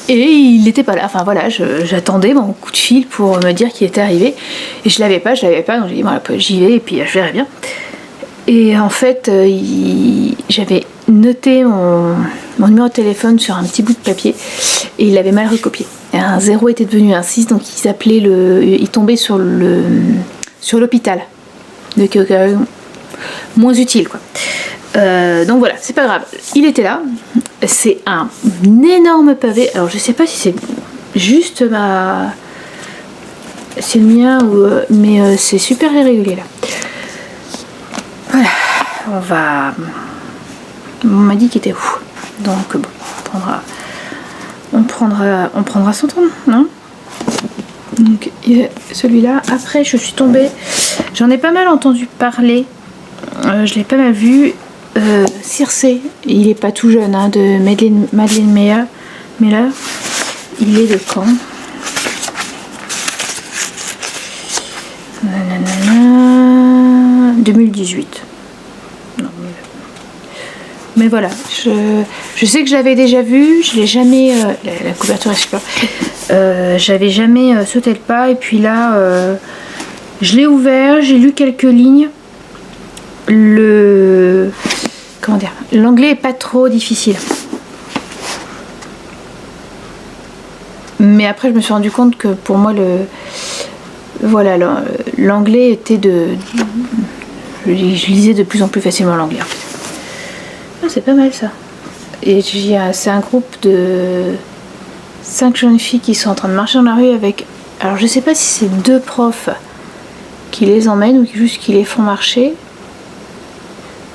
[SPEAKER 1] il n'était pas là, enfin voilà, j'attendais mon coup de fil pour me dire qu'il était arrivé, et je l'avais pas, donc j'ai dit voilà, j'y vais et puis je verrai bien. Et en fait, j'avais noté mon numéro de téléphone sur un petit bout de papier, et il l'avait mal recopié. Et un 0 était devenu un 6, donc il tombait sur l'hôpital de Kyoto, moins utile quoi. Donc voilà, c'est pas grave, il était là. C'est un énorme pavé. Alors je sais pas si c'est juste c'est le mien mais c'est super irrégulier là. Voilà, on m'a dit qu'il était fou. Donc bon, on prendra son temps, non? Donc celui-là. Après je suis tombée, j'en ai pas mal entendu parler, je l'ai pas mal vu. Circé, il est pas tout jeune, hein, de Madeleine Miller. Il est de quand? 2018. Non, mais voilà, je sais que je l'avais déjà vu, je l'ai jamais. La couverture est super. J'avais jamais sauté le pas, et puis là, je l'ai ouvert, j'ai lu quelques lignes. Comment dire, l'anglais est pas trop difficile, mais après je me suis rendu compte que pour moi l'anglais était je lisais de plus en plus facilement l'anglais. C'est pas mal ça. Et c'est un groupe de 5 jeunes filles qui sont en train de marcher dans la rue avec, alors je sais pas si c'est 2 profs qui les emmènent ou juste qui les font marcher.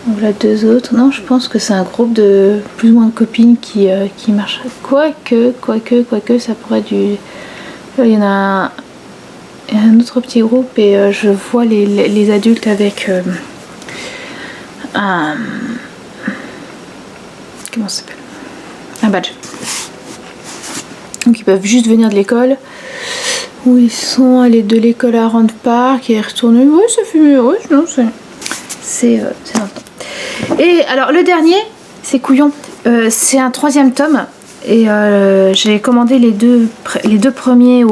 [SPEAKER 1] Donc là 2 autres, non, je pense que c'est un groupe de plus ou moins de copines qui marchent. Quoique, ça pourrait être du... Il y en a un autre petit groupe, et je vois les adultes avec un... Comment ça s'appelle? Un badge. Donc ils peuvent juste venir de l'école, où ils sont allés de l'école à Rand Park et retourner. Oui, ça fait mieux, oui, non, c'est dans le temps. Et alors le dernier, c'est couillon, c'est un 3e tome, et j'ai commandé les deux premiers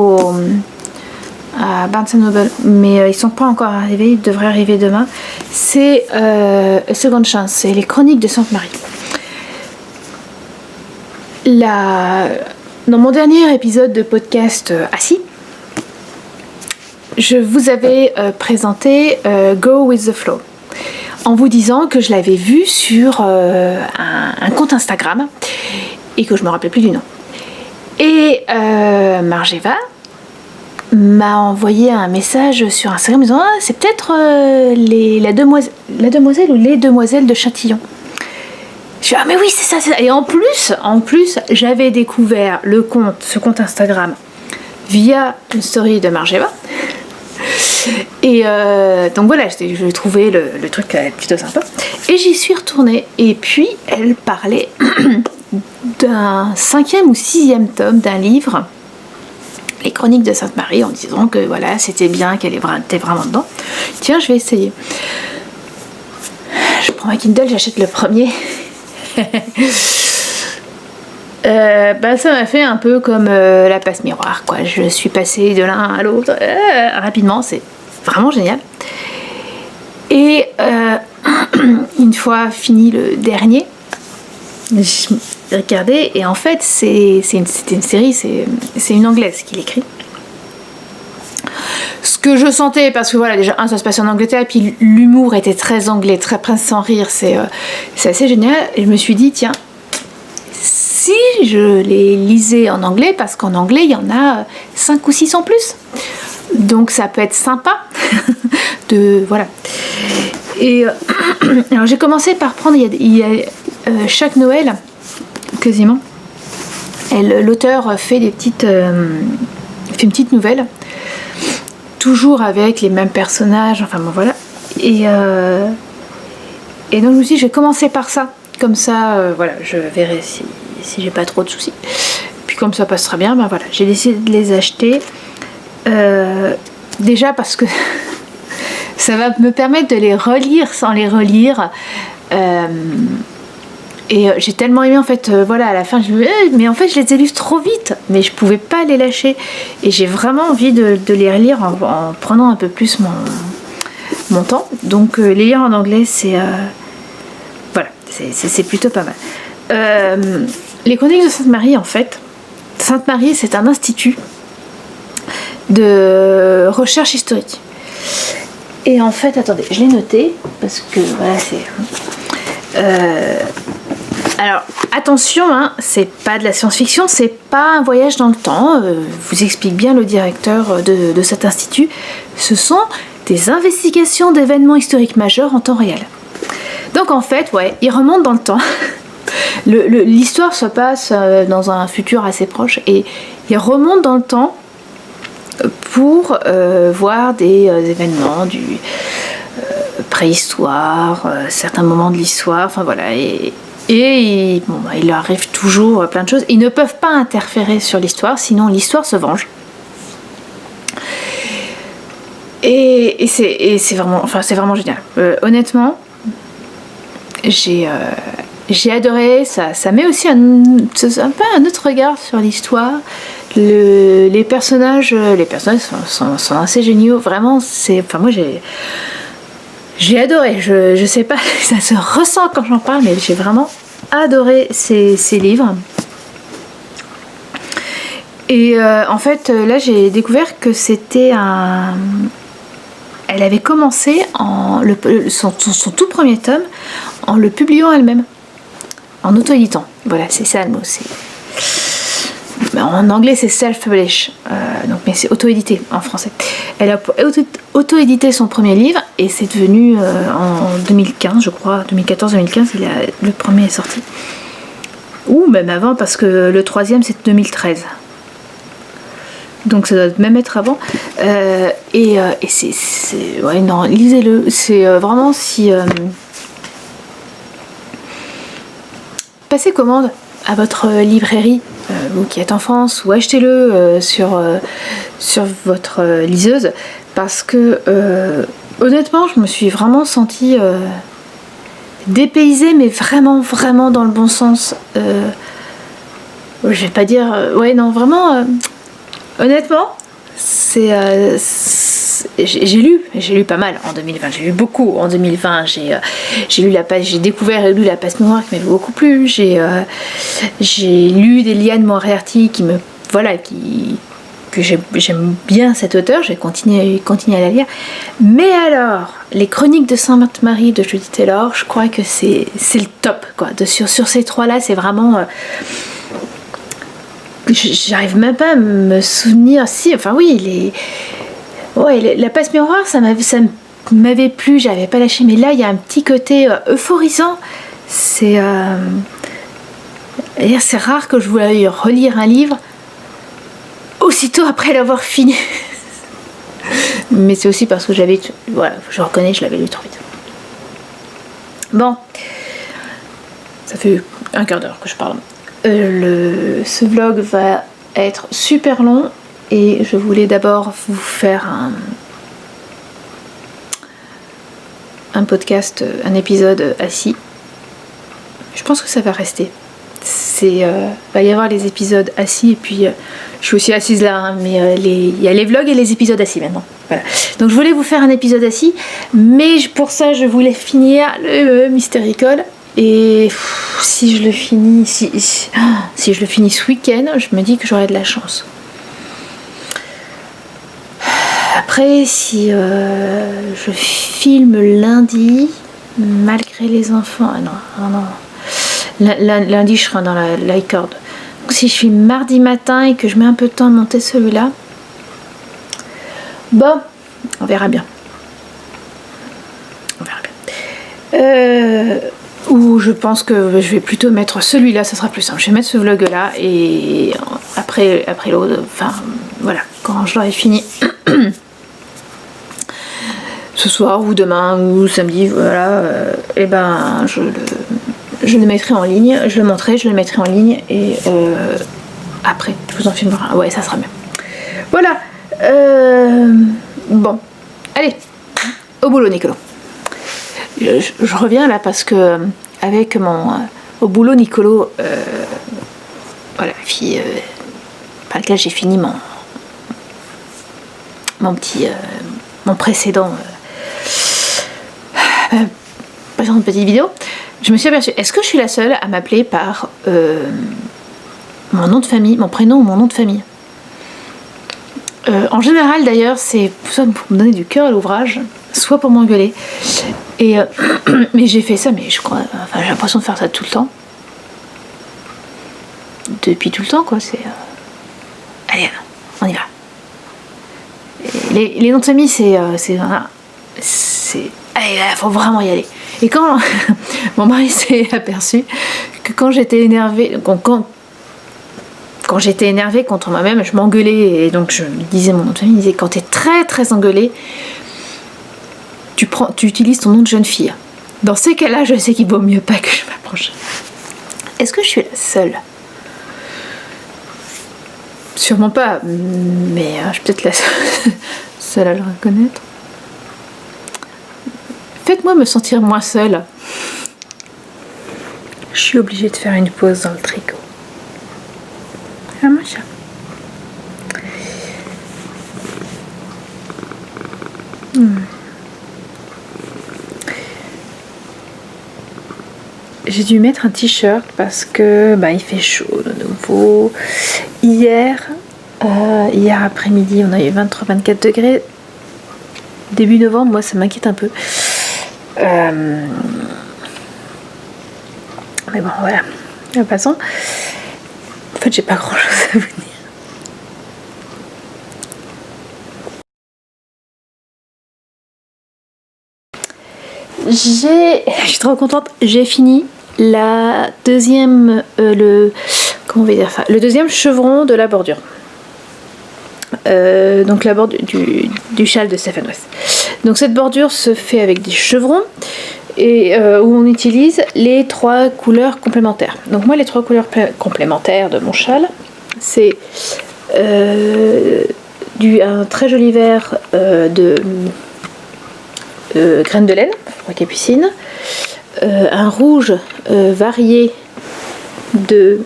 [SPEAKER 1] à Barnes & Noble, mais ils sont pas encore arrivés, ils devraient arriver demain. C'est A Second Chance, c'est les Chroniques de Sainte-Marie. Dans mon dernier épisode de podcast Assis, je vous avais présenté Go With The Flow, en vous disant que je l'avais vu sur un compte Instagram et que je me rappelais plus du nom. Et Margeva m'a envoyé un message sur Instagram en disant c'est peut-être la demoiselle ou les demoiselles de Châtillon. Je suis mais oui, c'est ça. Et en plus j'avais découvert ce compte Instagram via une story de Margeva. Et donc voilà, je trouvais le truc plutôt sympa, et j'y suis retournée, et puis elle parlait d'un 5e ou 6e tome d'un livre, Les Chroniques de Sainte-Marie, en disant que voilà, c'était bien, qu'elle était vraiment dedans. Tiens, je vais essayer. Je prends ma Kindle, j'achète le premier. Ça m'a fait un peu comme la passe miroir, quoi. Je suis passée de l'un à l'autre rapidement, c'est vraiment génial. Et une fois fini le dernier, j'ai regardé, et en fait c'était une série, c'est une anglaise qui l'écrit. Ce que je sentais, parce que voilà, déjà ça se passe en Angleterre, et puis l'humour était très anglais, très Prince sans rire, c'est assez génial. Et je me suis dit tiens, si je les lisais en anglais, parce qu'en anglais il y en a 5 ou 6 en plus, donc ça peut être sympa voilà. Et alors j'ai commencé par prendre, il y a chaque Noël quasiment, L'auteur fait une petite nouvelle, toujours avec les mêmes personnages, enfin bon voilà. Et donc je me suis dit, je vais commencer par ça. Comme ça, voilà, je verrai si j'ai pas trop de soucis. Puis comme ça passera bien, ben voilà, j'ai décidé de les acheter. Déjà parce que ça va me permettre de les relire sans les relire. Et j'ai tellement aimé en fait, voilà, à la fin je me dis, mais en fait je les ai lus trop vite, mais je pouvais pas les lâcher. Et j'ai vraiment envie de les relire en prenant un peu plus mon temps. Donc les lire en anglais, voilà, c'est plutôt pas mal. Les Chroniques de Sainte-Marie, en fait, Sainte-Marie, c'est un institut de recherche historique. Et en fait, attendez, je l'ai noté parce que voilà, c'est. Alors, attention, hein, c'est pas de la science-fiction, c'est pas un voyage dans le temps. Vous explique bien le directeur de cet institut. Ce sont des investigations d'événements historiques majeurs en temps réel. Donc en fait, ouais, il remonte dans le temps. L'histoire se passe dans un futur assez proche et il remonte dans le temps pour voir des événements du préhistoire, certains moments de l'histoire, enfin voilà. Et bon, il leur arrive toujours plein de choses. Ils ne peuvent pas interférer sur l'histoire, sinon l'histoire se venge. Et c'est vraiment génial. Honnêtement, j'ai adoré. Ça met aussi un peu un autre regard sur l'histoire. Les personnages sont assez géniaux. Vraiment, moi j'ai adoré. Je sais pas, ça se ressent quand j'en parle, mais j'ai vraiment adoré ces livres. Et en fait, là, j'ai découvert que c'était elle avait commencé son tout premier tome en le publiant elle-même, en auto-éditant. Voilà, c'est ça le mot. En anglais, c'est self-publish, mais c'est auto-édité en français. Elle a auto-édité son premier livre et c'est devenu en 2015, je crois, 2014-2015, le premier est sorti. Ou même avant, parce que le troisième, c'est 2013. Donc ça doit même être avant. Et ouais, non, lisez-le. C'est vraiment si... passez commande à votre librairie, vous qui êtes en France, ou achetez-le sur votre liseuse, parce que honnêtement, je me suis vraiment sentie dépaysée, mais vraiment, vraiment dans le bon sens. Je vais pas dire... ouais, non, vraiment... honnêtement, j'ai lu pas mal en 2020, j'ai lu beaucoup en 2020, j'ai découvert et lu La Passe Noire qui m'avait beaucoup plu, j'ai lu des Liane Moriarty que j'aime bien cet auteur, je vais continuer à la lire. Mais alors, les Chroniques de Sainte-Marie de Judith Taylor, je crois que c'est le top, quoi. Sur ces trois-là, c'est vraiment... j'arrive même pas à me souvenir. Si, enfin oui, La Passe Miroir, ça m'avait plu, j'avais pas lâché, mais là il y a un petit côté euphorisant. C'est rare que je voulais relire un livre aussitôt après l'avoir fini. Mais c'est aussi parce que je reconnais, je l'avais lu trop vite. Bon, ça fait un quart d'heure que je parle. Ce vlog va être super long et je voulais d'abord vous faire un podcast, un épisode assis. Je pense que ça va rester. Va y avoir les épisodes assis et puis je suis aussi assise là, hein, mais il y a les vlogs et les épisodes assis maintenant. Voilà. Donc je voulais vous faire un épisode assis, mais pour ça je voulais finir le Mystericole. Et si je le finis si je le finis ce week-end, je me dis que j'aurai de la chance. Après, si je filme lundi, malgré les enfants, non. Lundi, je serai dans l'iCord. Donc si je filme mardi matin et que je mets un peu de temps à monter celui-là, bon, on verra bien. Ou je pense que je vais plutôt mettre celui-là, ça sera plus simple. Je vais mettre ce vlog là et après l'autre, enfin voilà, quand je l'aurai fini. Ce soir ou demain ou samedi, voilà, et ben je le mettrai en ligne, je le montrerai, je le mettrai en ligne et après je vous en filmerai. Ouais, ça sera bien. Voilà, bon, allez, au boulot Nicolas. Je reviens là parce que avec au boulot Nicolo, voilà, la fille par laquelle j'ai fini mon précédent précédente petite vidéo, je me suis aperçue, est-ce que je suis la seule à m'appeler par mon nom de famille, mon prénom ou mon nom de famille? En général d'ailleurs, c'est soit pour me donner du cœur à l'ouvrage, soit pour m'engueuler. Et mais j'ai fait ça, mais je crois, enfin j'ai l'impression de faire ça tout le temps. Depuis tout le temps quoi, c'est... Allez, on y va. Les noms de famille, c'est allez, il faut vraiment y aller. Et quand mon mari s'est aperçu que quand j'étais énervée, quand j'étais énervée contre moi-même, je m'engueulais et donc je lui disais mon nom de famille, il disait quand t'es très très engueulée, tu utilises ton nom de jeune fille. Dans ces cas-là, je sais qu'il vaut mieux pas que je m'approche. Est-ce que je suis la seule? Sûrement pas, mais je suis peut-être la seule à le reconnaître. Faites-moi me sentir moins seule. Je suis obligée de faire une pause dans le tricot. Ah mon chat. J'ai dû mettre un t-shirt parce que il fait chaud de nouveau. Hier après-midi, on a eu 23-24 degrés. Début novembre, moi ça m'inquiète un peu. Mais bon, voilà. Passons. En fait, j'ai pas grand chose à vous dire. Je suis trop contente. J'ai fini la deuxième, le deuxième chevron de la bordure. Donc la bordure du châle de Stefan West. Donc cette bordure se fait avec des chevrons et où on utilise les 3 couleurs complémentaires. Donc moi les 3 couleurs complémentaires de mon châle, c'est un très joli vert de graines de laine pour capucine, un rouge varié de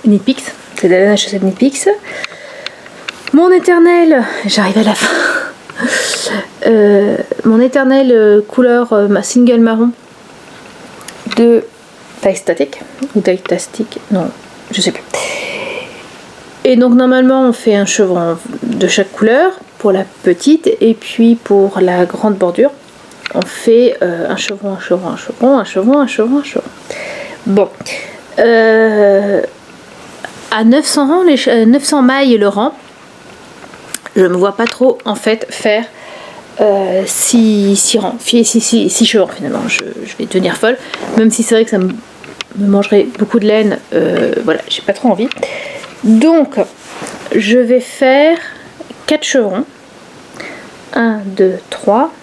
[SPEAKER 1] Knitpicks, c'est de la laine à chaussettes Knitpicks. Mon éternel, j'arrive à la fin. Mon éternel couleur single marron de taille statique ou taille tastique, non, je sais plus. Et donc normalement on fait un chevron de chaque couleur pour la petite et puis pour la grande bordure on fait un chevron, un chevron, un chevron, un chevron, un chevron, un chevron. Bon, à 900 mailles le rang. Je me vois pas trop en fait faire 6 chevrons finalement. Je vais devenir folle, même si c'est vrai que ça me mangerait beaucoup de laine. Voilà, j'ai pas trop envie. Donc, je vais faire 4 chevrons. 1, 2, 3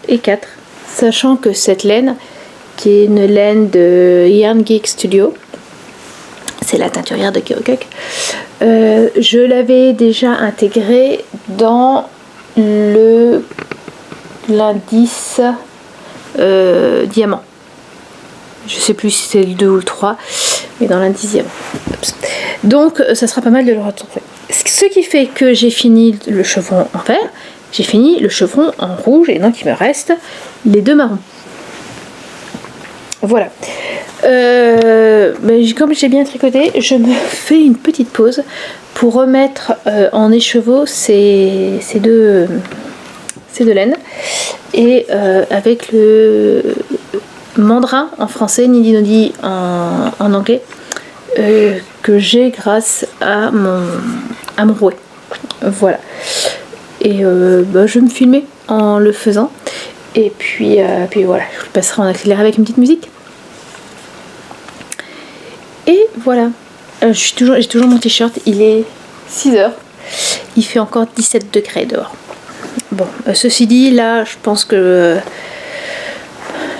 [SPEAKER 1] et 4. Sachant que cette laine, qui est une laine de Yarn Geek Studio, c'est la teinturière de Kirokuk, je l'avais déjà intégrée dans l'indice diamant. Je sais plus si c'est le 2 ou le 3, mais dans l'indice diamant. Donc ça sera pas mal de le retrouver. Ce qui fait que j'ai fini le chevron en vert, j'ai fini le chevron en rouge, et donc il me reste les 2 marrons. Voilà. Comme j'ai bien tricoté, je me fais une petite pause pour remettre en écheveau ces deux laines, et avec le mandrin en français, Nidinodi en anglais, que j'ai grâce à mon rouet. Voilà. Et je vais me filmer en le faisant. Et puis voilà, je vous passerai en accéléré avec une petite musique. Et voilà, j'ai toujours mon t-shirt, il est 6h, il fait encore 17 degrés dehors. Bon, ceci dit, là, je pense que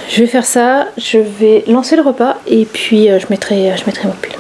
[SPEAKER 1] je vais faire ça, je vais lancer le repas et puis je mettrai mon pull.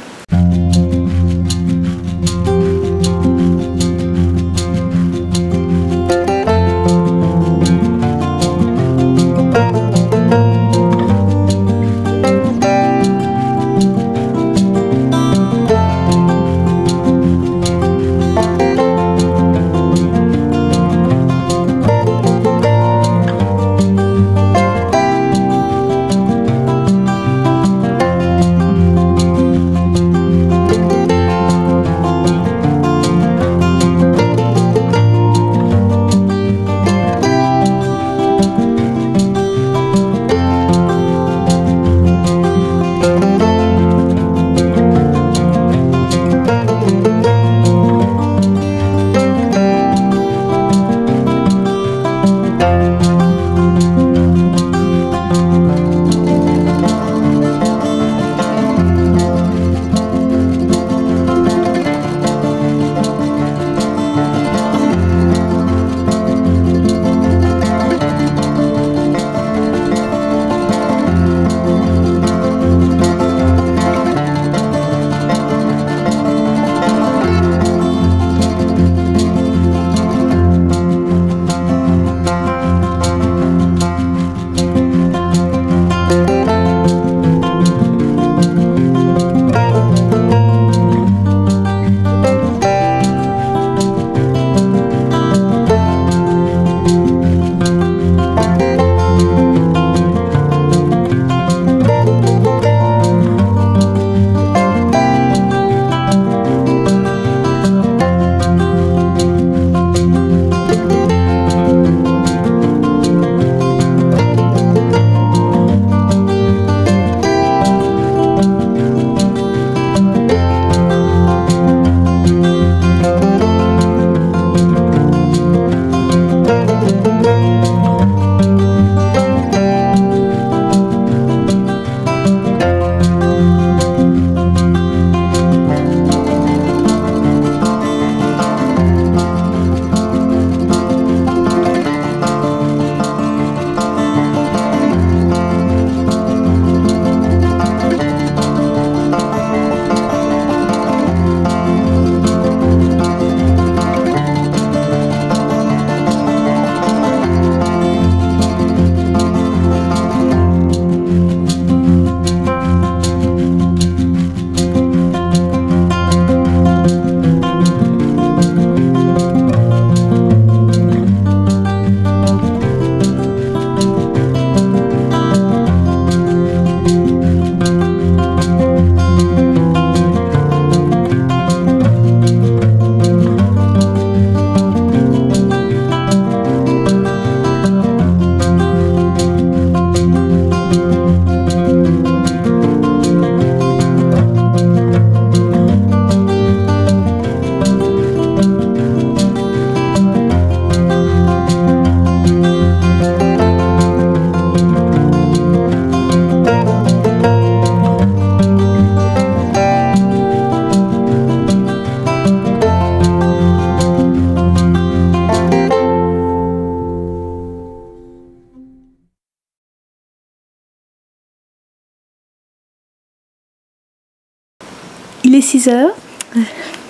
[SPEAKER 1] Il est 6h,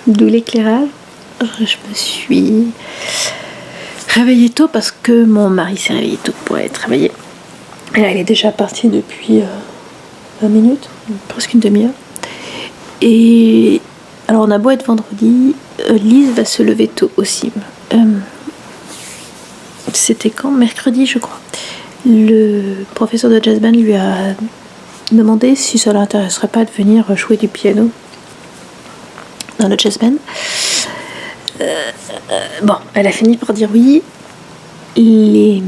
[SPEAKER 1] d'où l'éclairage. Je me suis réveillée tôt parce que mon mari s'est réveillé tôt pour aller travailler. Et là, il est déjà parti depuis 20 minutes, presque une demi-heure. Et alors, on a beau être vendredi, Lise va se lever tôt aussi. C'était quand ? Mercredi, je crois. Le professeur de jazz band lui a demandé si ça l'intéresserait pas de venir jouer du piano dans le jazz band. Bon, elle a fini par dire oui. Les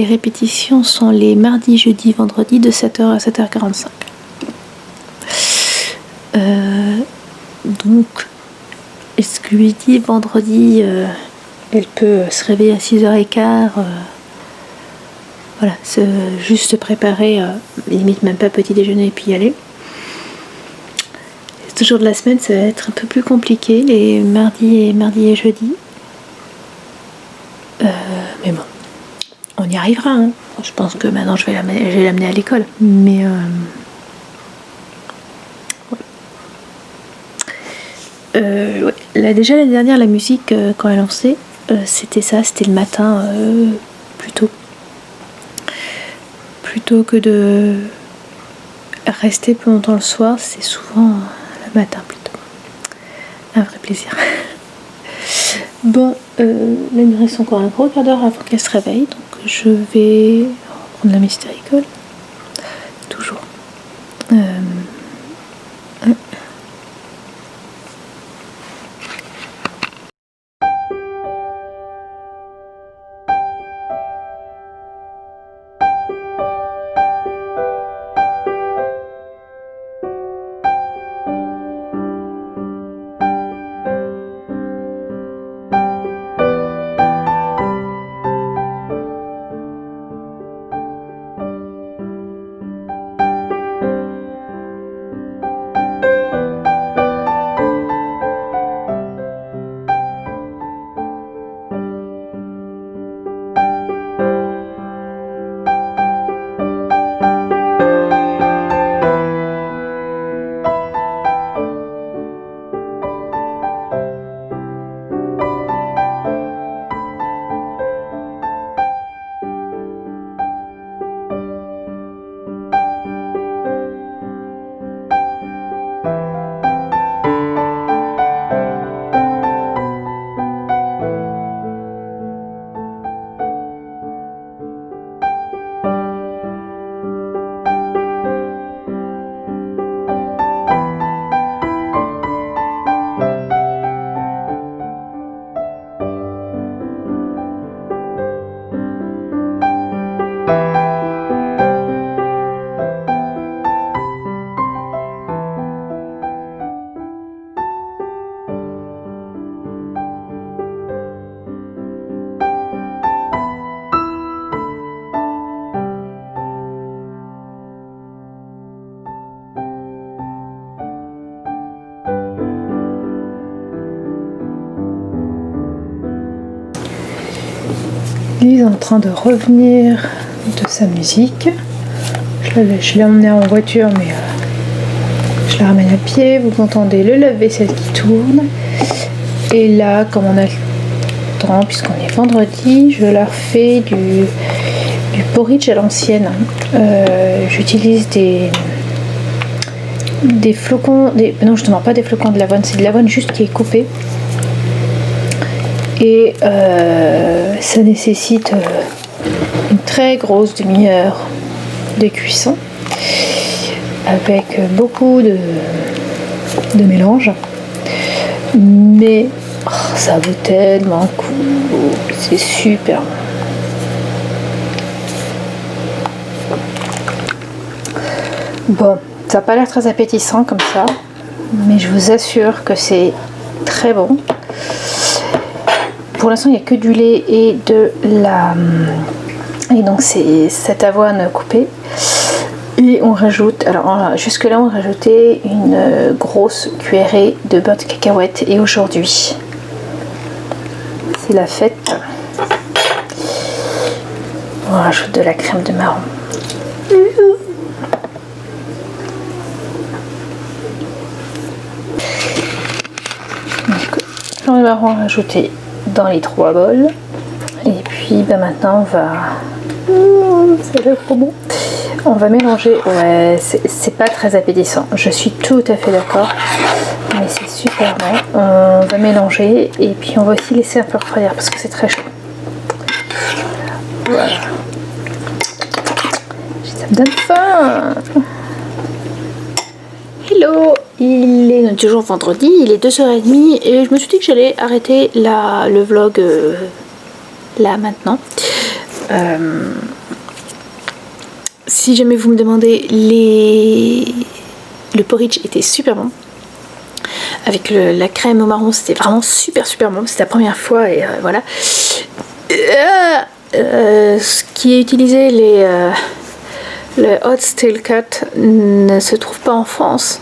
[SPEAKER 1] répétitions sont les mardis, jeudis, vendredis de 7h à 7h45. Donc, est-ce que lui dit vendredi, elle peut se réveiller à 6h15 voilà, juste se préparer, limite même pas petit déjeuner et puis y aller. C'est toujours de la semaine, ça va être un peu plus compliqué, les mardi et jeudi. Mais bon, on y arrivera. Hein. Je pense que maintenant je vais l'amener à l'école. Mais ouais. Déjà l'année dernière, la musique, quand elle lançait, c'était ça, c'était le matin plutôt que de rester plus longtemps le soir, c'est souvent le matin plutôt. Un vrai plaisir. Bon, là il me reste encore un gros quart d'heure avant qu'elle se réveille, donc je vais prendre la mystéricole. Toujours. Il est en train de revenir de sa musique. Je l'ai emmené en voiture, mais je la ramène à pied. Vous entendez le lave-vaisselle qui tourne. Et là, comme on a le temps, puisqu'on est vendredi, je leur fais du porridge à l'ancienne. J'utilise des flocons, non justement pas des flocons de l'avoine, c'est de l'avoine juste qui est coupée. Et ça nécessite une très grosse demi-heure de cuisson avec beaucoup de mélange, mais ça vaut tellement le coup, c'est super bon. Ça n'a pas l'air très appétissant comme ça, mais je vous assure que c'est très bon. Pour l'instant, il n'y a que du lait et et donc c'est cette avoine coupée. Et on rajoute, alors jusque là on rajoutait une grosse cuillerée de beurre de cacahuète. Et aujourd'hui, c'est la fête. On rajoute de la crème de marron. Crème de marron rajoutée dans les 3 bols. Et puis maintenant on va ça va trop bon. On va mélanger. Ouais, c'est pas très appétissant, je suis tout à fait d'accord, mais c'est super bon. On va mélanger et puis on va aussi laisser un peu refroidir parce que c'est très chaud. Voilà, ça me donne faim. Hello, il est toujours vendredi, il est 2h30 et je me suis dit que j'allais arrêter le vlog là maintenant. Si jamais vous me demandez, le porridge était super bon. Avec la crème au marron, c'était vraiment super bon. C'était la première fois et voilà. ce qui est utilisé, le Hot Steel Cut, ne se trouve pas en France.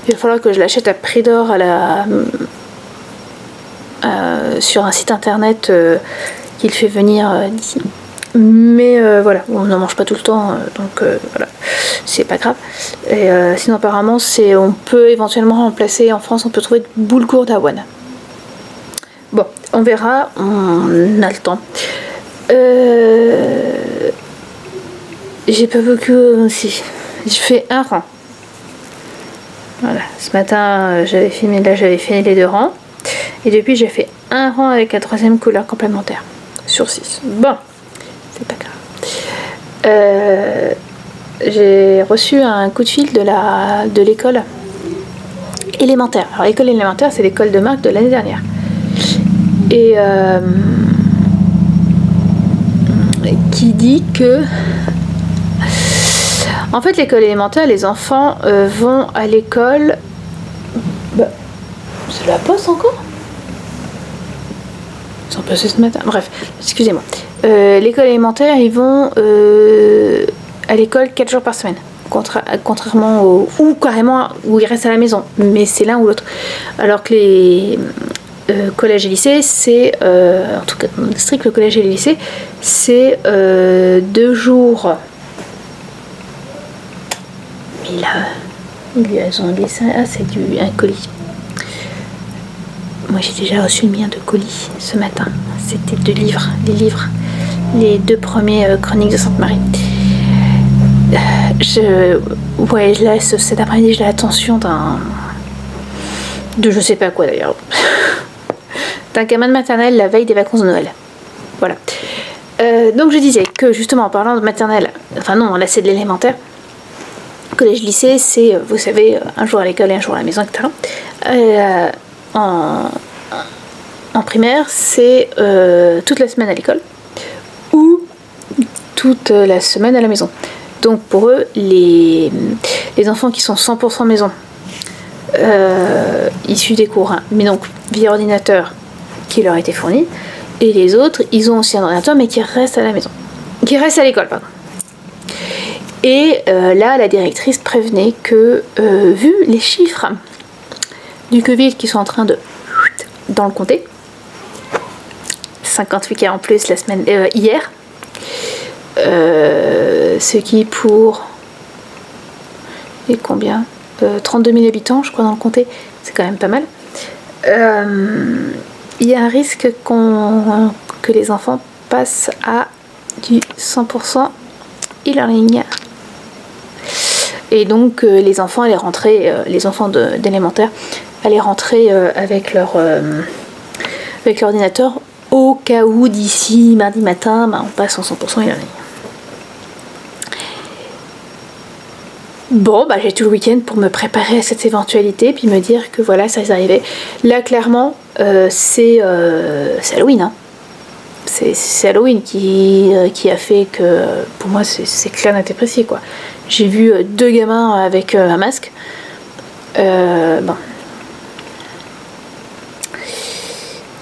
[SPEAKER 1] Il va falloir que je l'achète à prix d'or sur un site internet qu'il fait venir d'ici. Mais voilà, on n'en mange pas tout le temps, donc voilà, c'est pas grave. Et sinon apparemment, on peut éventuellement remplacer, en France, on peut trouver du boulgour d'avoine. Bon, on verra, on a le temps. J'ai pas beaucoup aussi. Je fais un rang. Voilà, ce matin j'avais fini les 2 rangs. Et depuis j'ai fait un rang avec la 3e couleur complémentaire. Sur 6. Bon, c'est pas grave. J'ai reçu un coup de fil de l'école élémentaire. Alors l'école élémentaire, c'est l'école de Marc de l'année dernière. Et qui dit que en fait l'école élémentaire, les enfants vont à l'école. C'est la poste encore? Ils sont passés ce matin. Bref, excusez-moi. L'école élémentaire, ils vont à l'école 4 jours par semaine. Contrairement ou carrément où ils restent à la maison. Mais c'est l'un ou l'autre. Alors que les collèges et lycées, c'est en tout cas dans le district, le collège et les lycées, c'est 2 jours. Mais là, ils ont dit ça. Ah, c'est un colis. Moi, j'ai déjà reçu le mien de colis ce matin. C'était 2 livres, les 2 premiers chroniques de Sainte-Marie. Ouais, là, cet après-midi, j'ai l'attention de je sais pas quoi d'ailleurs. D'un gamin de maternelle la veille des vacances de Noël. Voilà. Donc je disais que justement en parlant de maternelle, enfin non, là c'est de l'élémentaire. Collège-lycée, c'est, vous savez, un jour à l'école et un jour à la maison, etc. En primaire, c'est toute la semaine à l'école ou toute la semaine à la maison. Donc pour eux, les enfants qui sont 100% maison, issus des cours, hein, mais donc via ordinateur qui leur a été fourni, et les autres, ils ont aussi un ordinateur mais qui restent à la maison, qui restent à l'école, pardon. Et là, la directrice prévenait que vu les chiffres du Covid qui sont en train de dans le comté, 58 cas en plus la semaine hier, ce qui pour et combien 32 000 habitants je crois dans le comté, c'est quand même pas mal. Il y a un risque que les enfants passent à du 100% e-learning. Et donc les enfants allaient rentrer, les enfants d'élémentaire allaient rentrer avec l'ordinateur au cas où d'ici mardi matin, on passe en 100% e-learning. Bon, j'ai tout le week-end pour me préparer à cette éventualité, puis me dire que voilà, ça va arriver. Là, clairement, c'est Halloween. Hein. C'est Halloween qui a fait que, pour moi, c'est clair, net et précis, quoi. J'ai vu 2 gamins avec un masque. Bon.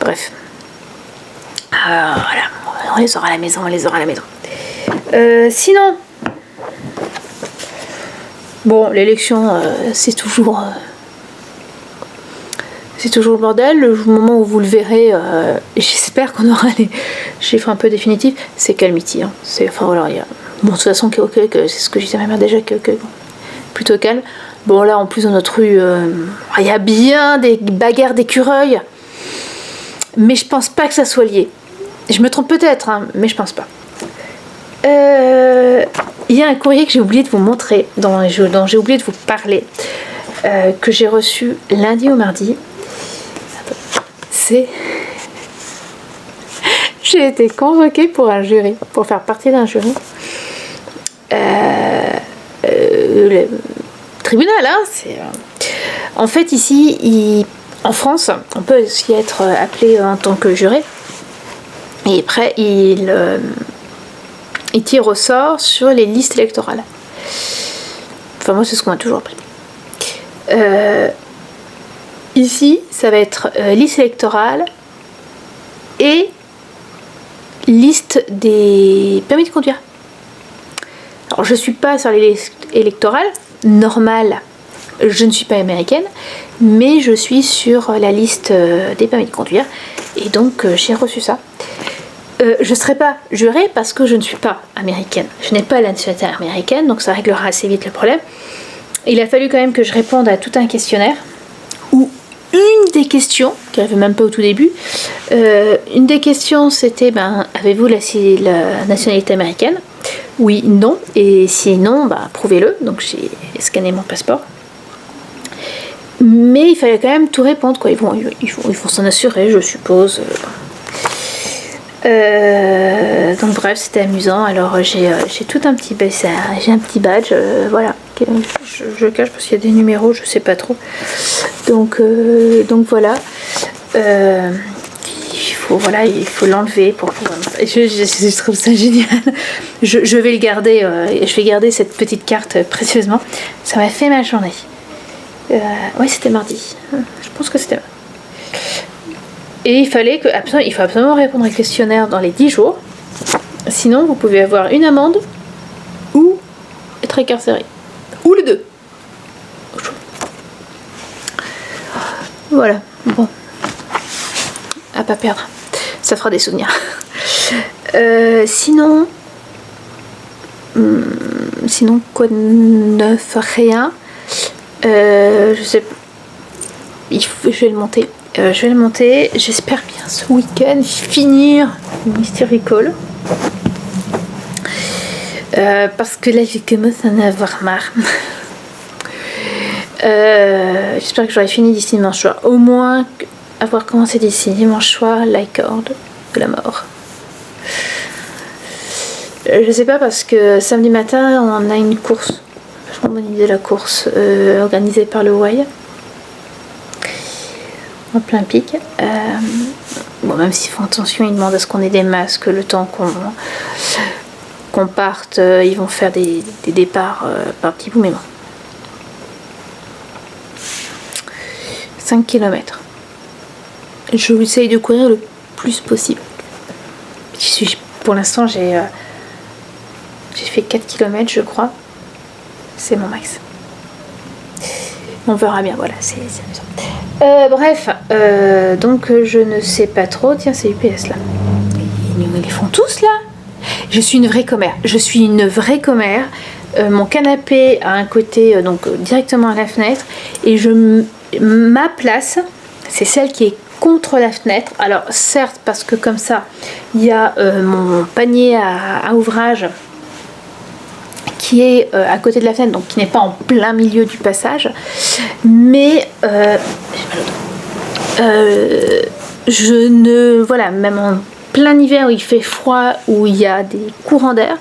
[SPEAKER 1] Bref. Voilà. On les aura à la maison, sinon... Bon, l'élection, c'est toujours le bordel. Le moment où vous le verrez, j'espère qu'on aura les chiffres un peu définitifs, c'est calmity. Hein. Enfin voilà, il y a... Bon, de toute façon, que c'est ce que je disais à ma mère déjà, que plutôt calme. Bon, là, en plus, dans notre rue, il y a bien des bagarres d'écureuils. Mais je pense pas que ça soit lié. Je me trompe peut-être, hein, mais je pense pas. Il y a un courrier que j'ai oublié de vous montrer, dont j'ai oublié de vous parler, que j'ai reçu lundi ou mardi. J'ai été convoquée pour un jury, pour faire partie d'un jury. Le tribunal, hein, en fait ici, en France, on peut aussi être appelé en tant que juré. Et après, il tire au sort sur les listes électorales. Enfin, moi, c'est ce qu'on m'a toujours appris. Ici, ça va être liste électorale et liste des permis de conduire. Alors, je ne suis pas sur les listes électorales, normal, je ne suis pas américaine, mais je suis sur la liste des permis de conduire, et donc j'ai reçu ça. Je ne serai pas jurée parce que je ne suis pas américaine. Je n'ai pas la nationalité américaine, donc ça réglera assez vite le problème. Il a fallu quand même que je réponde à tout un questionnaire, où une des questions, qui n'arrivait même pas au tout début, une des questions c'était, avez-vous la nationalité américaine ? Oui, non, et si non, prouvez-le. Donc j'ai scanné mon passeport. Mais il fallait quand même tout répondre, quoi. Ils vont s'en assurer, je suppose. Donc bref, c'était amusant. Alors j'ai tout un petit j'ai un petit badge, voilà. Je cache parce qu'il y a des numéros, je sais pas trop. Donc voilà. Il faut l'enlever pour pouvoir. Je trouve ça génial. Je vais le garder. Je vais garder cette petite carte précieusement. Ça m'a fait ma journée. Oui, c'était mardi. Je pense que c'était. Et il faut absolument répondre au questionnaire dans les 10 jours. Sinon, vous pouvez avoir une amende ou être incarcéré. Ou les deux. Voilà. Bon. À pas perdre. Ça fera des souvenirs. Sinon, quoi de neuf? Rien. Je sais. Je vais le monter. J'espère bien ce week-end finir Mystery Call. Parce que là, j'ai commencé à en avoir marre. J'espère que j'aurai fini d'ici dimanche soir. Au moins avoir commencé d'ici dimanche soir l'Icord de la mort. Je sais pas parce que samedi matin on a une course. Je me bonne idée, la course organisée par le Y. En plein pic. Même s'ils font attention, ils demandent à ce qu'on ait des masques le temps qu'on parte. Ils vont faire des départs par petits bouts, mais bon. 5 km. Je vais essayer de courir le plus possible. Pour l'instant, j'ai fait 4 km, je crois. C'est mon max. On verra bien, voilà, c'est amusant. Bref, donc je ne sais pas trop. Tiens, c'est UPS là. Ils les font tous là. Je suis une vraie commère. Mon canapé a un côté, donc directement à la fenêtre. Et ma place, c'est celle qui est contre la fenêtre. Alors certes, parce que comme ça, il y a mon panier à ouvrage qui est à côté de la fenêtre, donc qui n'est pas en plein milieu du passage, mais même en plein hiver où il fait froid, où il y a des courants d'air,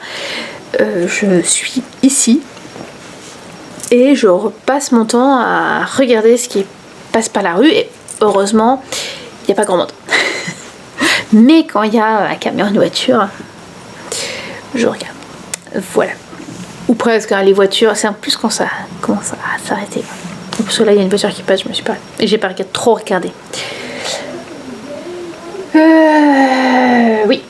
[SPEAKER 1] je suis ici et je repasse mon temps à regarder ce qui passe par la rue, et heureusement il n'y a pas grand monde. Mais quand il y a un camion, une voiture, je regarde. Voilà. Ou presque, hein, les voitures, c'est en plus quand ça commence à s'arrêter. Parce que là, il y a une voiture qui passe, je me suis pas... Et j'ai pas trop regardé. Oui.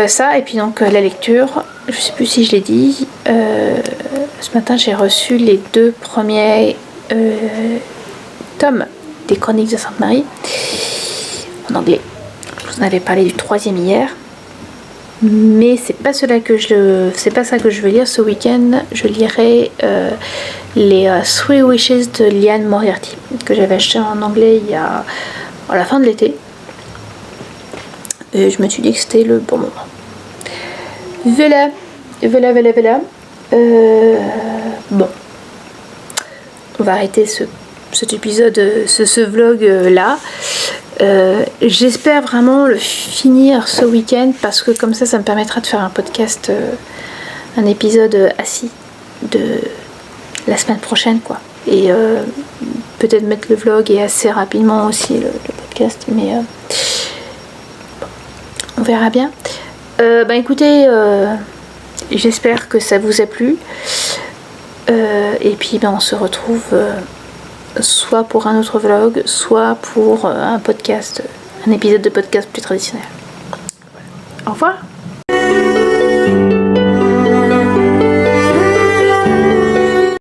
[SPEAKER 1] Ça, et puis donc la lecture, je sais plus si je l'ai dit. Ce matin, j'ai reçu les 2 premiers tomes des Chroniques de Sainte-Marie en anglais. Je vous en avais parlé du 3e hier. Mais c'est pas ça que je veux lire ce week-end. Je lirai les Three Wishes de Liane Moriarty, que j'avais acheté en anglais à la fin de l'été. Et je me suis dit que c'était le bon moment. Voilà. Bon. On va arrêter cet épisode, ce vlog là. J'espère vraiment le finir ce week-end, parce que comme ça me permettra de faire un podcast, un épisode assis de la semaine prochaine, quoi. Et peut-être mettre le vlog et assez rapidement aussi le podcast, mais on verra bien. Écoutez, j'espère que ça vous a plu, et puis on se retrouve soit pour un autre vlog, soit pour un podcast, un épisode de podcast plus traditionnel. Au revoir.